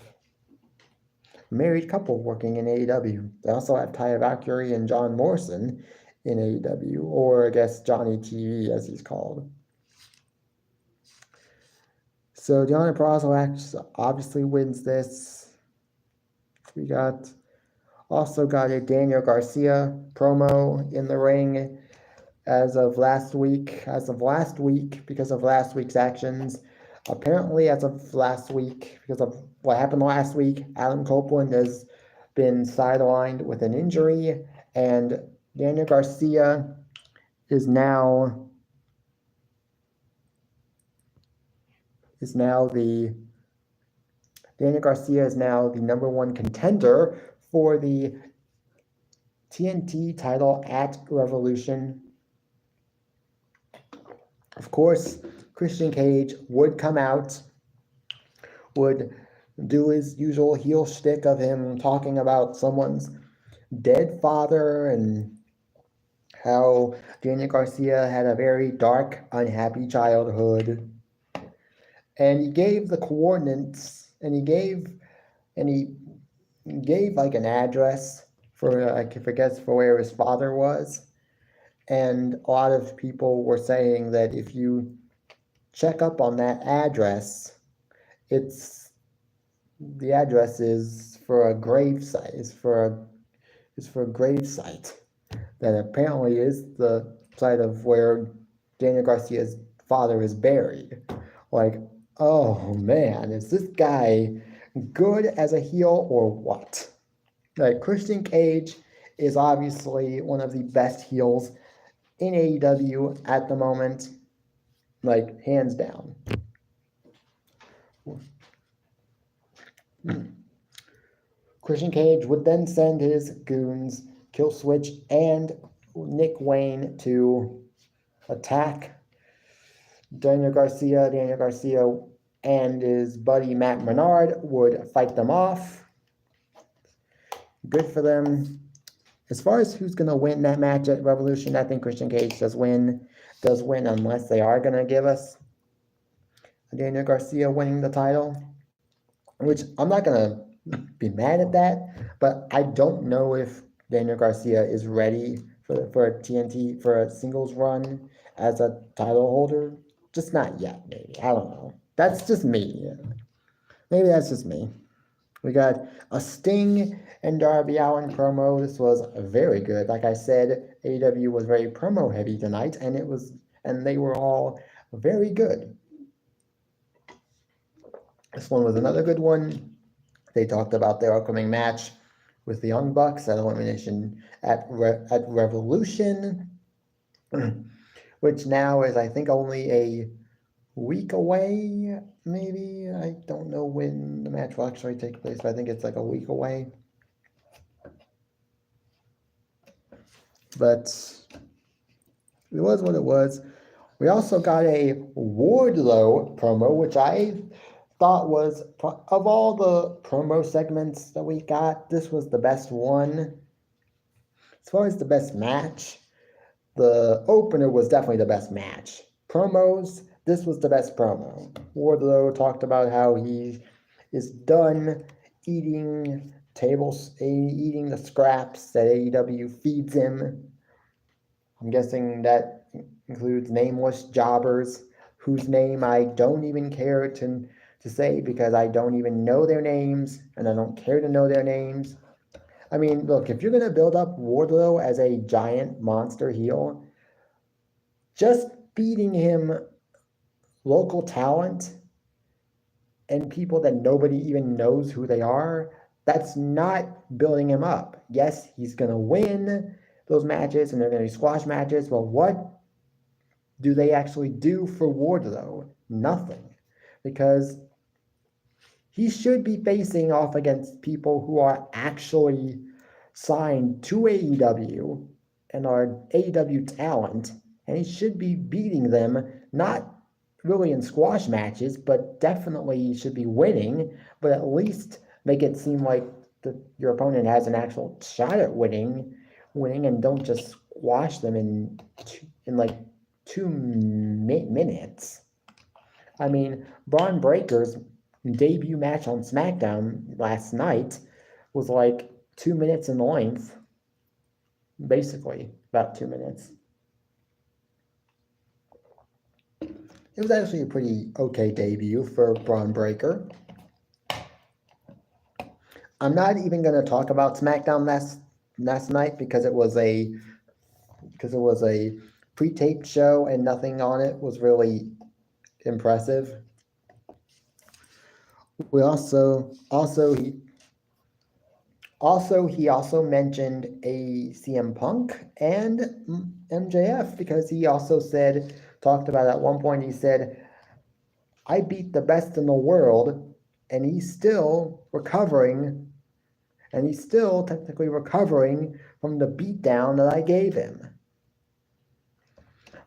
a married couple working in AEW? They also have Taya Valkyrie and John Morrison in AEW, or I guess Johnny TV as he's called. So Deonna Purrazzo obviously wins this. We also got a Daniel Garcia promo in the ring as of last week, because of last week's actions. Apparently, as of last week, because of what happened last week, Adam Copeland has been sidelined with an injury, and Daniel Garcia is now the number one contender for the TNT title at Revolution. Of course, Christian Cage would come out, would do his usual heel shtick of him talking about someone's dead father and how Daniel Garcia had a very dark, unhappy childhood. And he gave the coordinates, and he gave like an address for I forget for where his father was. And a lot of people were saying that if you check up on that address, the address is for a grave site. It's for a grave site that apparently is the site of where Daniel Garcia's father is buried. Like, oh man, is this guy good as a heel or what? Like, Christian Cage is obviously one of the best heels in AEW at the moment, like, hands down. Christian Cage would then send his goons, Killswitch and Nick Wayne, to attack Daniel Garcia. Daniel Garcia and his buddy Matt Menard would fight them off. Good for them. As far as who's going to win that match at Revolution, I think Christian Cage does win unless they are going to give us Daniel Garcia winning the title, which I'm not going to be mad at that, but I don't know if Daniel Garcia is ready for a TNT, for a singles run as a title holder. Just not yet, maybe. I don't know. That's just me. Maybe that's just me. We got a Sting and Darby Allin promo. This was very good. Like I said, AEW was very promo heavy tonight, and they were all very good. This one was another good one. They talked about their upcoming match with the Young Bucks at Elimination at Revolution, which now is, I think, only a week away, maybe. I don't know when the match will actually take place, but I think it's like a week away. But it was what it was. We also got a Wardlow promo, which I thought was, of all the promo segments that we got, this was the best one. As far as the best match, the opener was definitely the best match. Promos, this was the best promo. Wardlow talked about how he is done eating the scraps that AEW feeds him. I'm guessing that includes nameless jobbers whose name I don't even care to say because I don't even know their names and I don't care to know their names. I mean, look, if you're going to build up Wardlow as a giant monster heel, just feeding him local talent and people that nobody even knows who they are, that's not building him up. Yes, he's going to win those matches and they're going to be squash matches, but what do they actually do for Wardlow? Nothing. Because he should be facing off against people who are actually signed to AEW and are AEW talent, and he should be beating them, not really in squash matches, but definitely should be winning, but at least make it seem like your opponent has an actual shot at winning, and don't just squash them in like 2 minutes. I mean, Braun Breaker's debut match on SmackDown last night was like 2 minutes in length. Basically, about 2 minutes. It was actually a pretty okay debut for Braun Breaker. I'm not even going to talk about SmackDown last night because it was a pre-taped show and nothing on it was really impressive. We he also mentioned a CM Punk and MJF, because he also talked about at one point, he said, I beat the best in the world, and he's still recovering, and he's still technically recovering from the beatdown that I gave him.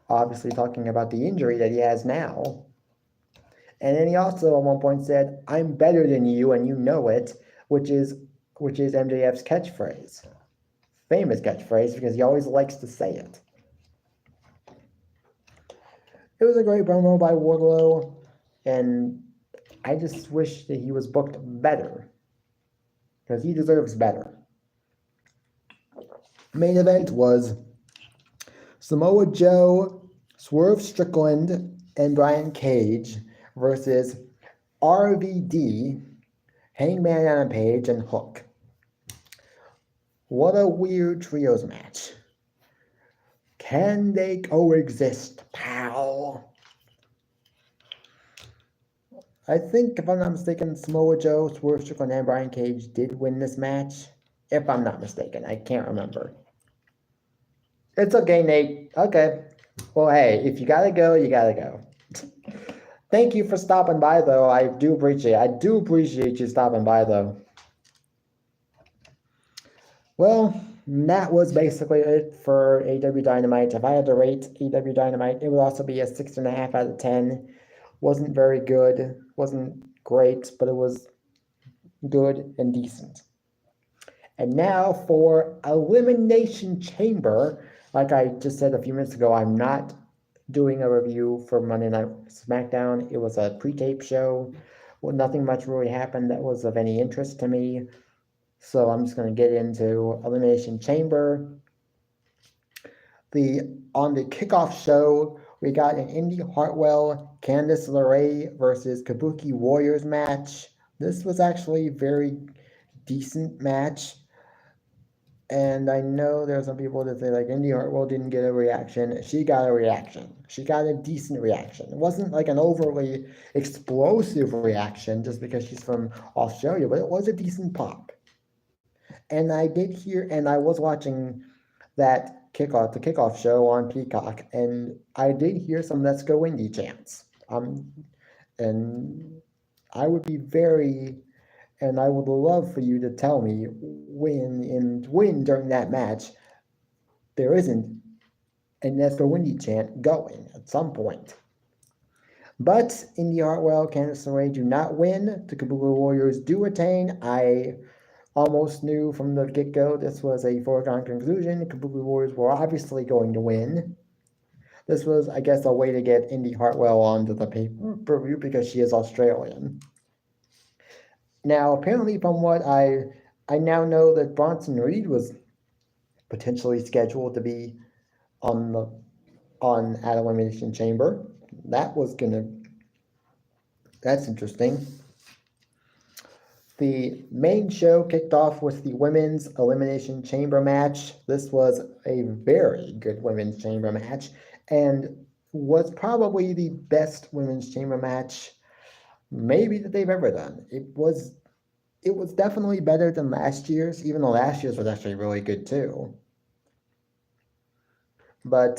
Obviously talking about the injury that he has now. And then he also at one point said, I'm better than you and you know it, which is MJF's catchphrase. Famous catchphrase, because he always likes to say it. It was a great promo by Wardlow, and I just wish that he was booked better, because he deserves better. Main event was Samoa Joe, Swerve Strickland, and Brian Cage versus RVD, Hangman Adam Page, and Hook. What a weird trios match. Can they coexist, pal? I think, if I'm not mistaken, Samoa Joe, Swerve Strickland, and Brian Cage did win this match. If I'm not mistaken. I can't remember. It's okay, Nate. Okay. Well, hey, if you gotta go, you gotta go. Thank you for stopping by, though. I do appreciate you stopping by, though. Well, that was basically it for AW Dynamite. If I had to rate AW Dynamite, it would also be a 6.5 out of 10. Wasn't very good. Wasn't great, but it was good and decent. And now for Elimination Chamber. Like I just said a few minutes ago, I'm not doing a review for Monday Night SmackDown. It was a pre-tape show. Well, nothing much really happened that was of any interest to me. So I'm just going to get into Elimination Chamber. On the kickoff show, we got an Indy Hartwell, Candice LeRae versus Kabuki Warriors match. This was actually a very decent match. And I know there are some people that say, like, Indy Hartwell didn't get a reaction. She got a reaction. She got a decent reaction. It wasn't like an overly explosive reaction just because she's from Australia, but it was a decent pop. And I did hear, and I was watching the kickoff show on Peacock, and I did hear some Let's Go Indy chants. And I would be and I would love for you to tell me when during that match there isn't an Let's Go Indy chant going at some point. But Indy Hartwell, Candice LeRae do not win. The Kabuki Warriors do retain. I almost knew from the get-go this was a foregone conclusion. The Kabuki Warriors were obviously going to win. This was, I guess, a way to get Indy Hartwell onto the pay-per-view because she is Australian. Now, apparently, from what I now know that Bronson Reed was potentially scheduled to be at Elimination Chamber. That's interesting. The main show kicked off with the Women's Elimination Chamber match. This was a very good Women's Chamber match and was probably the best Women's Chamber match maybe that they've ever done. It was definitely better than last year's, even though last year's was actually really good too. But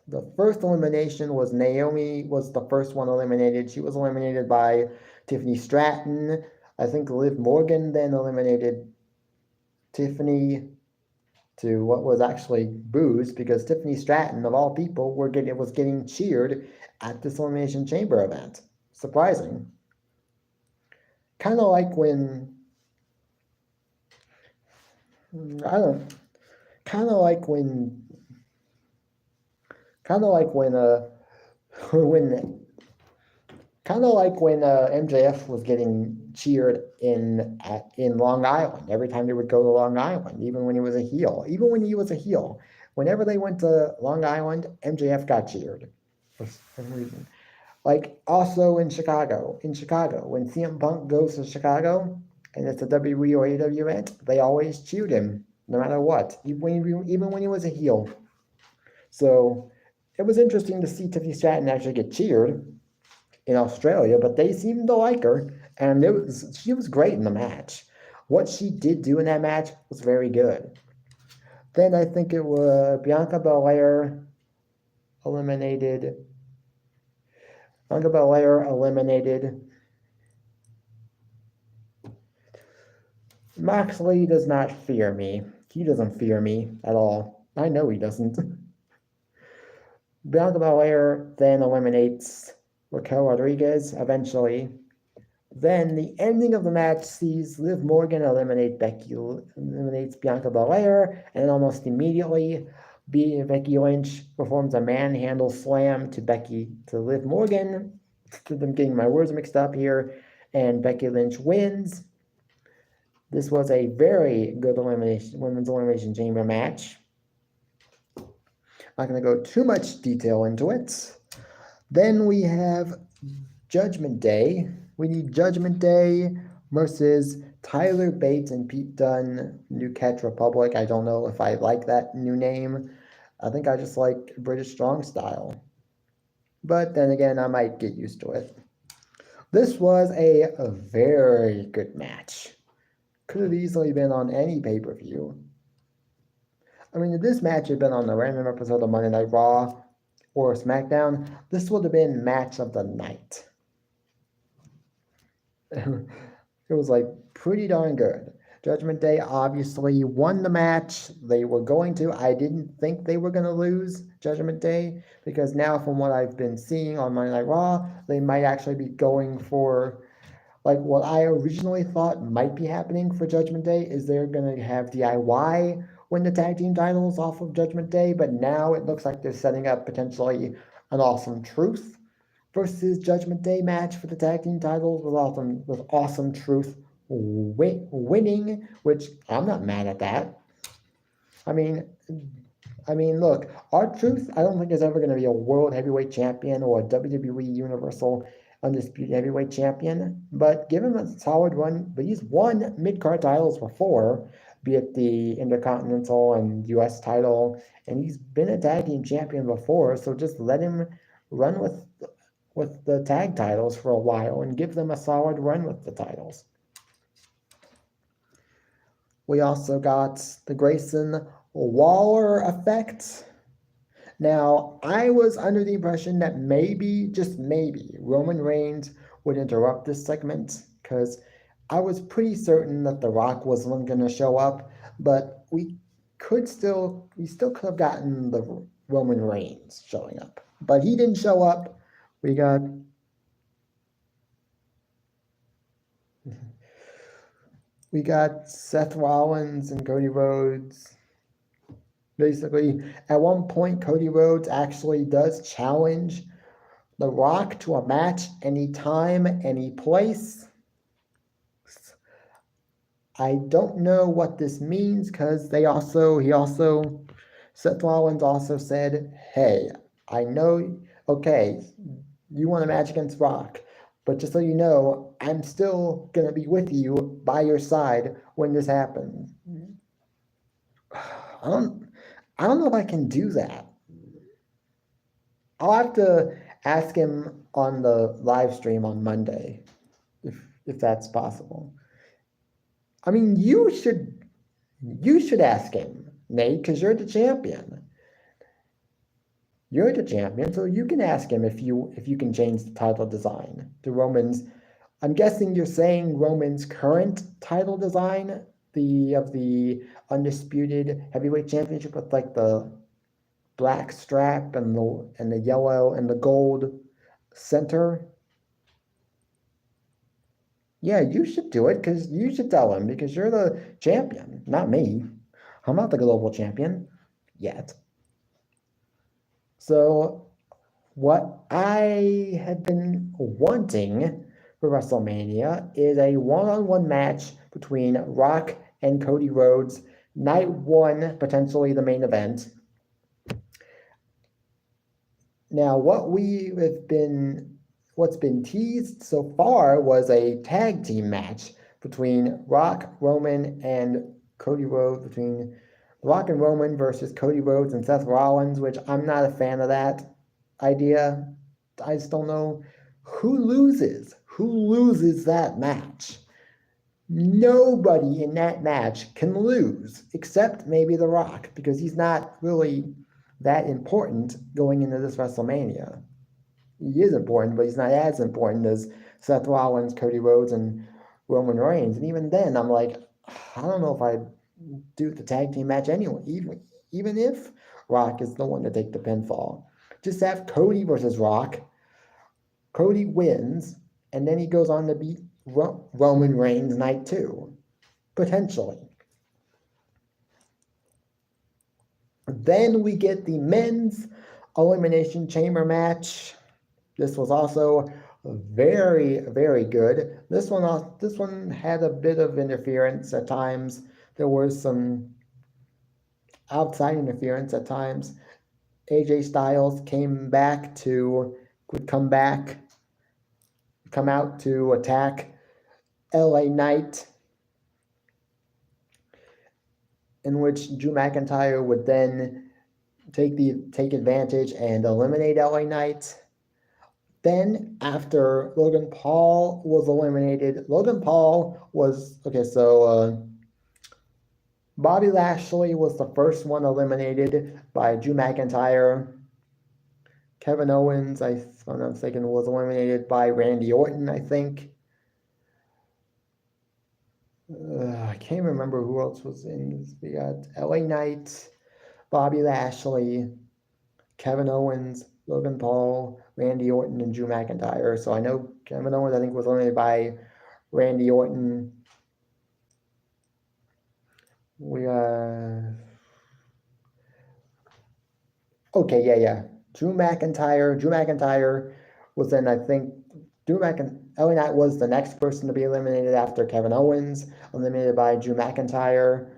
the first elimination was Naomi was the first one eliminated. She was eliminated by Tiffany Stratton. I think Liv Morgan then eliminated Tiffany to what was actually boos, because Tiffany Stratton, of all people, was getting cheered at this Elimination Chamber event. Surprising. Kind of like when MJF was getting cheered in Long Island every time they would go to Long Island, even when he was a heel. Whenever they went to Long Island, MJF got cheered for some reason. Like also in Chicago, when CM Punk goes to Chicago and it's a WWE or AEW event, they always cheered him no matter what, even when he was a heel. So it was interesting to see Tiffany Stratton actually get cheered in Australia, but they seemed to like her, and she was great in the match. What she did do in that match was very good. Then I think it was Bianca Belair eliminated. Bianca Belair eliminated. Moxley does not fear me. He doesn't fear me at all. I know he doesn't. Bianca Belair then eliminates Raquel Rodriguez eventually. Then the ending of the match sees Liv Morgan eliminates Bianca Belair, and almost immediately Becky Lynch performs a manhandle slam to Liv Morgan. I'm getting my words mixed up here, and Becky Lynch wins. This was a very good women's elimination chamber match. I'm not going to go too much detail into it. Then we have Judgment Day. We need Judgment Day versus Tyler Bates and Pete Dunne, New Catch Republic. I don't know if I like that new name. I think I just like British Strong Style. But then again, I might get used to it. This was a very good match. Could have easily been on any pay-per-view. I mean, if this match had been on a random episode of Monday Night Raw or SmackDown, this would have been match of the night. It was like pretty darn good. Judgment Day obviously won the match. They were going to. I didn't think they were going to lose Judgment Day because now from what I've been seeing on Monday Night Raw, they might actually be going for like what I originally thought might be happening for Judgment Day is they're going to have DIY win the tag team titles off of Judgment Day, but now it looks like they're setting up potentially an Awesome Truth versus Judgment Day match for the tag team titles with Awesome Truth winning, which I'm not mad at that. I mean, look, R-Truth, I don't think is ever going to be a World Heavyweight Champion or a WWE Universal Undisputed Heavyweight Champion, but give him a solid run. But he's won mid-card titles before, be it the Intercontinental and US title, and he's been a tag team champion before, so just let him run with the tag titles for a while and give them a solid run with the titles. We also got the Grayson Waller effect. Now, I was under the impression that maybe, just maybe, Roman Reigns would interrupt this segment because I was pretty certain that The Rock wasn't going to show up, but we still could have gotten the Roman Reigns showing up. But he didn't show up. We got Seth Rollins and Cody Rhodes. Basically, at one point, Cody Rhodes actually does challenge The Rock to a match anytime, any place. I don't know what this means because Seth Rollins also said, hey, I know, okay, you want a match against Rock, but just so you know, I'm still going to be with you by your side when this happens. I don't know if I can do that. I'll have to ask him on the live stream on Monday, if that's possible. I mean, you should ask him, Nate, because you're the champion. You're the champion, so you can ask him if you can change the title design to Roman's. I'm guessing you're saying Roman's current title design, of the Undisputed Heavyweight Championship with like the black strap and the yellow and the gold center. Yeah, you should do it because you should tell him because you're the champion, not me. I'm not the global champion yet. So what I had been wanting for WrestleMania is a one-on-one match between Rock and Cody Rhodes, night one, potentially the main event. Now, what's been teased so far was a tag team match between Rock, Roman, and Cody Rhodes, between Rock and Roman versus Cody Rhodes and Seth Rollins, which I'm not a fan of that idea. I just don't know Who loses? Who loses that match? Nobody in that match can lose except maybe The Rock, because he's not really that important going into this WrestleMania. He is important, but he's not as important as Seth Rollins, Cody Rhodes, and Roman Reigns. And even then, I'm like, I don't know if I'd do the tag team match anyway, even if Rock is the one to take the pinfall. Just have Cody versus Rock. Cody wins, and then he goes on to beat Roman Reigns night 2, potentially. Then we get the men's Elimination Chamber match. This was also very, very good. This one had a bit of interference at times. There was some outside interference at times. AJ Styles would come out to attack LA Knight, in which Drew McIntyre would then take advantage and eliminate LA Knight. Then, after Logan Paul was eliminated, Bobby Lashley was the first one eliminated by Drew McIntyre. Kevin Owens, if I'm not mistaken, was eliminated by Randy Orton, I think. I can't remember who else was in this. We got LA Knight, Bobby Lashley, Kevin Owens, Logan Paul, Randy Orton, and Drew McIntyre. So I know Kevin Owens, I think, was eliminated by Randy Orton. Drew McIntyre was then, I think, LA Knight was the next person to be eliminated after Kevin Owens, eliminated by Drew McIntyre.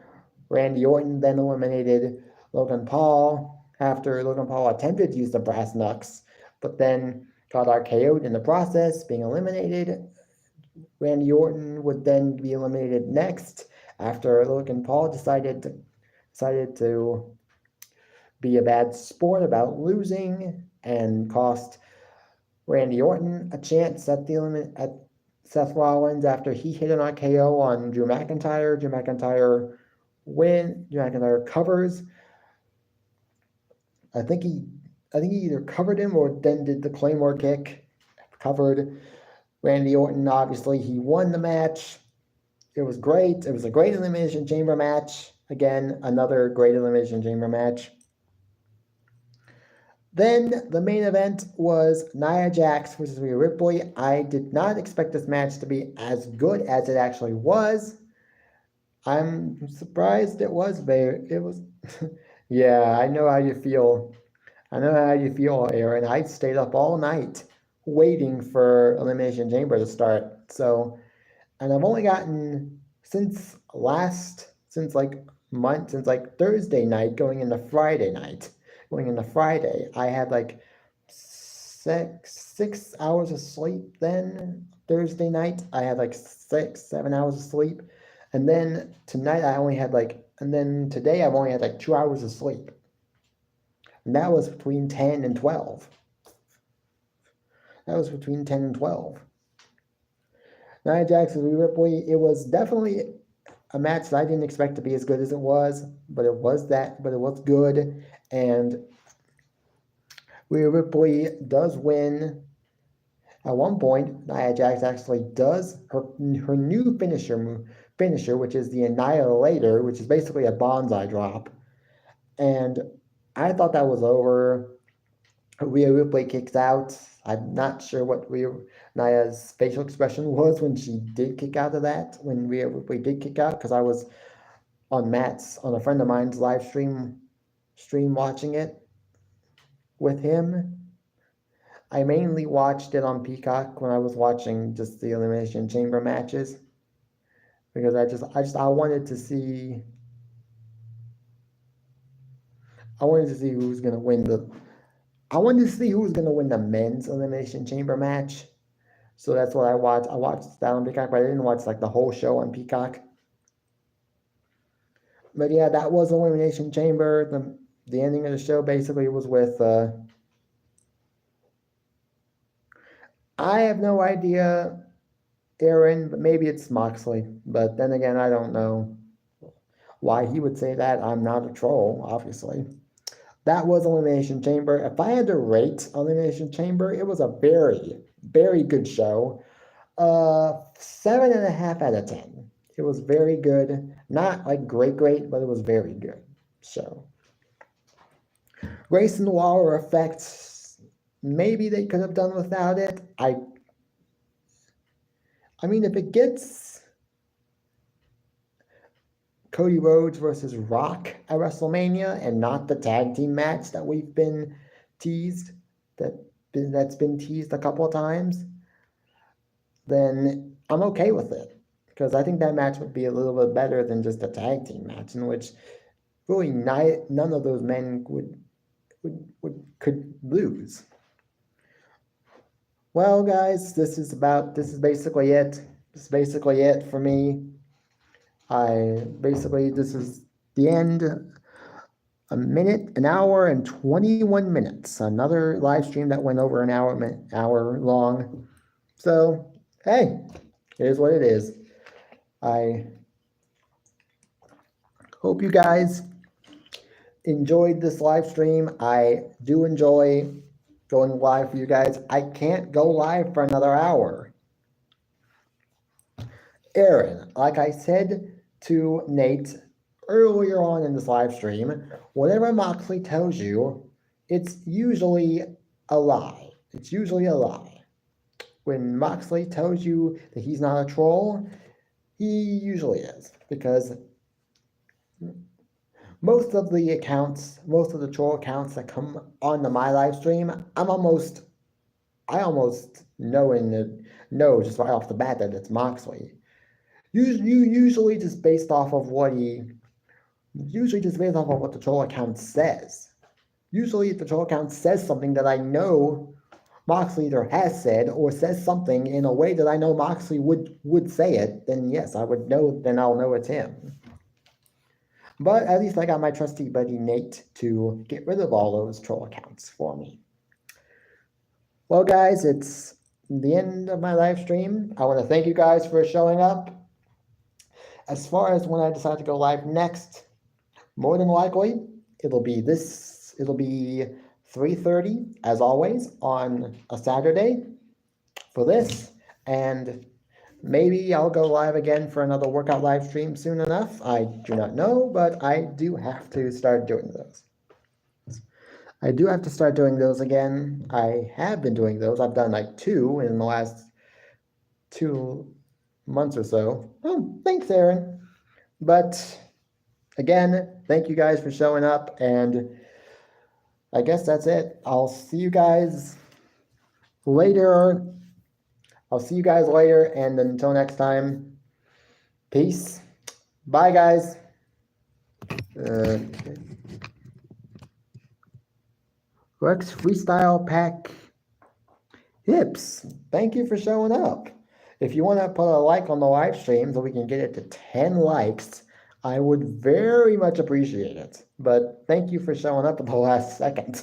Randy Orton then eliminated Logan Paul after Logan Paul attempted to use the brass knucks, but then got RKO'd in the process, being eliminated. Randy Orton would then be eliminated next after Logan Paul decided to be a bad sport about losing and cost Randy Orton a chance at Seth Rollins after he hit an RKO on Drew McIntyre. Drew McIntyre covers. I think he either covered him or then did the Claymore kick. Covered Randy Orton. Obviously, he won the match. It was great. It was a great Elimination Chamber match. Again, another great Elimination Chamber match. Then the main event was Nia Jax versus Rhea Ripley. I did not expect this match to be as good as it actually was. I'm surprised it was. Yeah, I know how you feel. Aaron. I stayed up all night waiting for Elimination Chamber to start. So, and I've only gotten since Thursday night going into Friday night. Going into Friday, I had like 6 hours of sleep then. Thursday night, I had like 7 hours of sleep. And then tonight, today, I've only had like 2 hours of sleep. And that was between 10 and 12. Nia Jax and Rhea Ripley, it was definitely a match that I didn't expect to be as good as it was, but it was good. And Rhea Ripley does win. At one point, Nia Jax actually does her new finisher, which is the Annihilator, which is basically a bonsai drop. And I thought that was over. Rhea Ripley kicks out. I'm not sure what Nia's facial expression was when she did kick out of that, when Rhea Ripley did kick out, because I was on a friend of mine's live stream watching it with him. I mainly watched it on Peacock when I was watching just the Elimination Chamber matches, because I wanted to see who was going to win the men's Elimination Chamber match. So that's what I watched. I watched that on Peacock, but I didn't watch like the whole show on Peacock. But yeah, that was Elimination Chamber. The ending of the show basically was with I have no idea, Aaron, but maybe it's Moxley. But then again, I don't know why he would say that. I'm not a troll, obviously. That was Elimination Chamber. If I had to rate Elimination Chamber, it was a very, very good show. 7.5 out of 10. It was very good. Not like great, but it was very good. So, Grayson Waller effect, maybe they could have done without it. I mean, if it gets Cody Rhodes versus Rock at WrestleMania and not the tag team match that we've been teased, that's been teased a couple of times, then I'm okay with it. Because I think that match would be a little bit better than just a tag team match in which really none of those men could lose. Well, guys, this is basically it. This is basically it for me. This is the end. An hour and 21 minutes. Another live stream that went over an hour long. So, hey, it is what it is. I hope you guys enjoyed this live stream. I do enjoy going live for you guys. I can't go live for another hour. Aaron, like I said to Nate earlier on in this live stream, whatever Moxley tells you, it's usually a lie. It's usually a lie. When Moxley tells you that he's not a troll, he usually is, because most of the troll accounts that come onto my live stream, I almost know just right off the bat that it's Moxley. Usually just based off of what the troll account says. Usually if the troll account says something that I know Moxley either has said or says something in a way that I know Moxley would say it, then yes, I'll know it's him. But at least I got my trusty buddy Nate to get rid of all those troll accounts for me. Well, guys, it's the end of my live stream. I want to thank you guys for showing up. As far as when I decide to go live next, more than likely, it'll be 3:30, as always, on a Saturday for this. And maybe I'll go live again for another workout live stream soon enough. I do not know, but I do have to start doing those. I do have to start doing those again. I have been doing those. I've done like 2 in the last 2 months or so. Oh, thanks, Aaron. But again, thank you guys for showing up, and I guess that's it. I'll see you guys later. And until next time, peace. Bye, guys. Rex Freestyle Pack Hips, thank you for showing up. If you want to put a like on the live stream so we can get it to 10 likes, I would very much appreciate it. But thank you for showing up at the last second.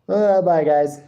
Bye, guys.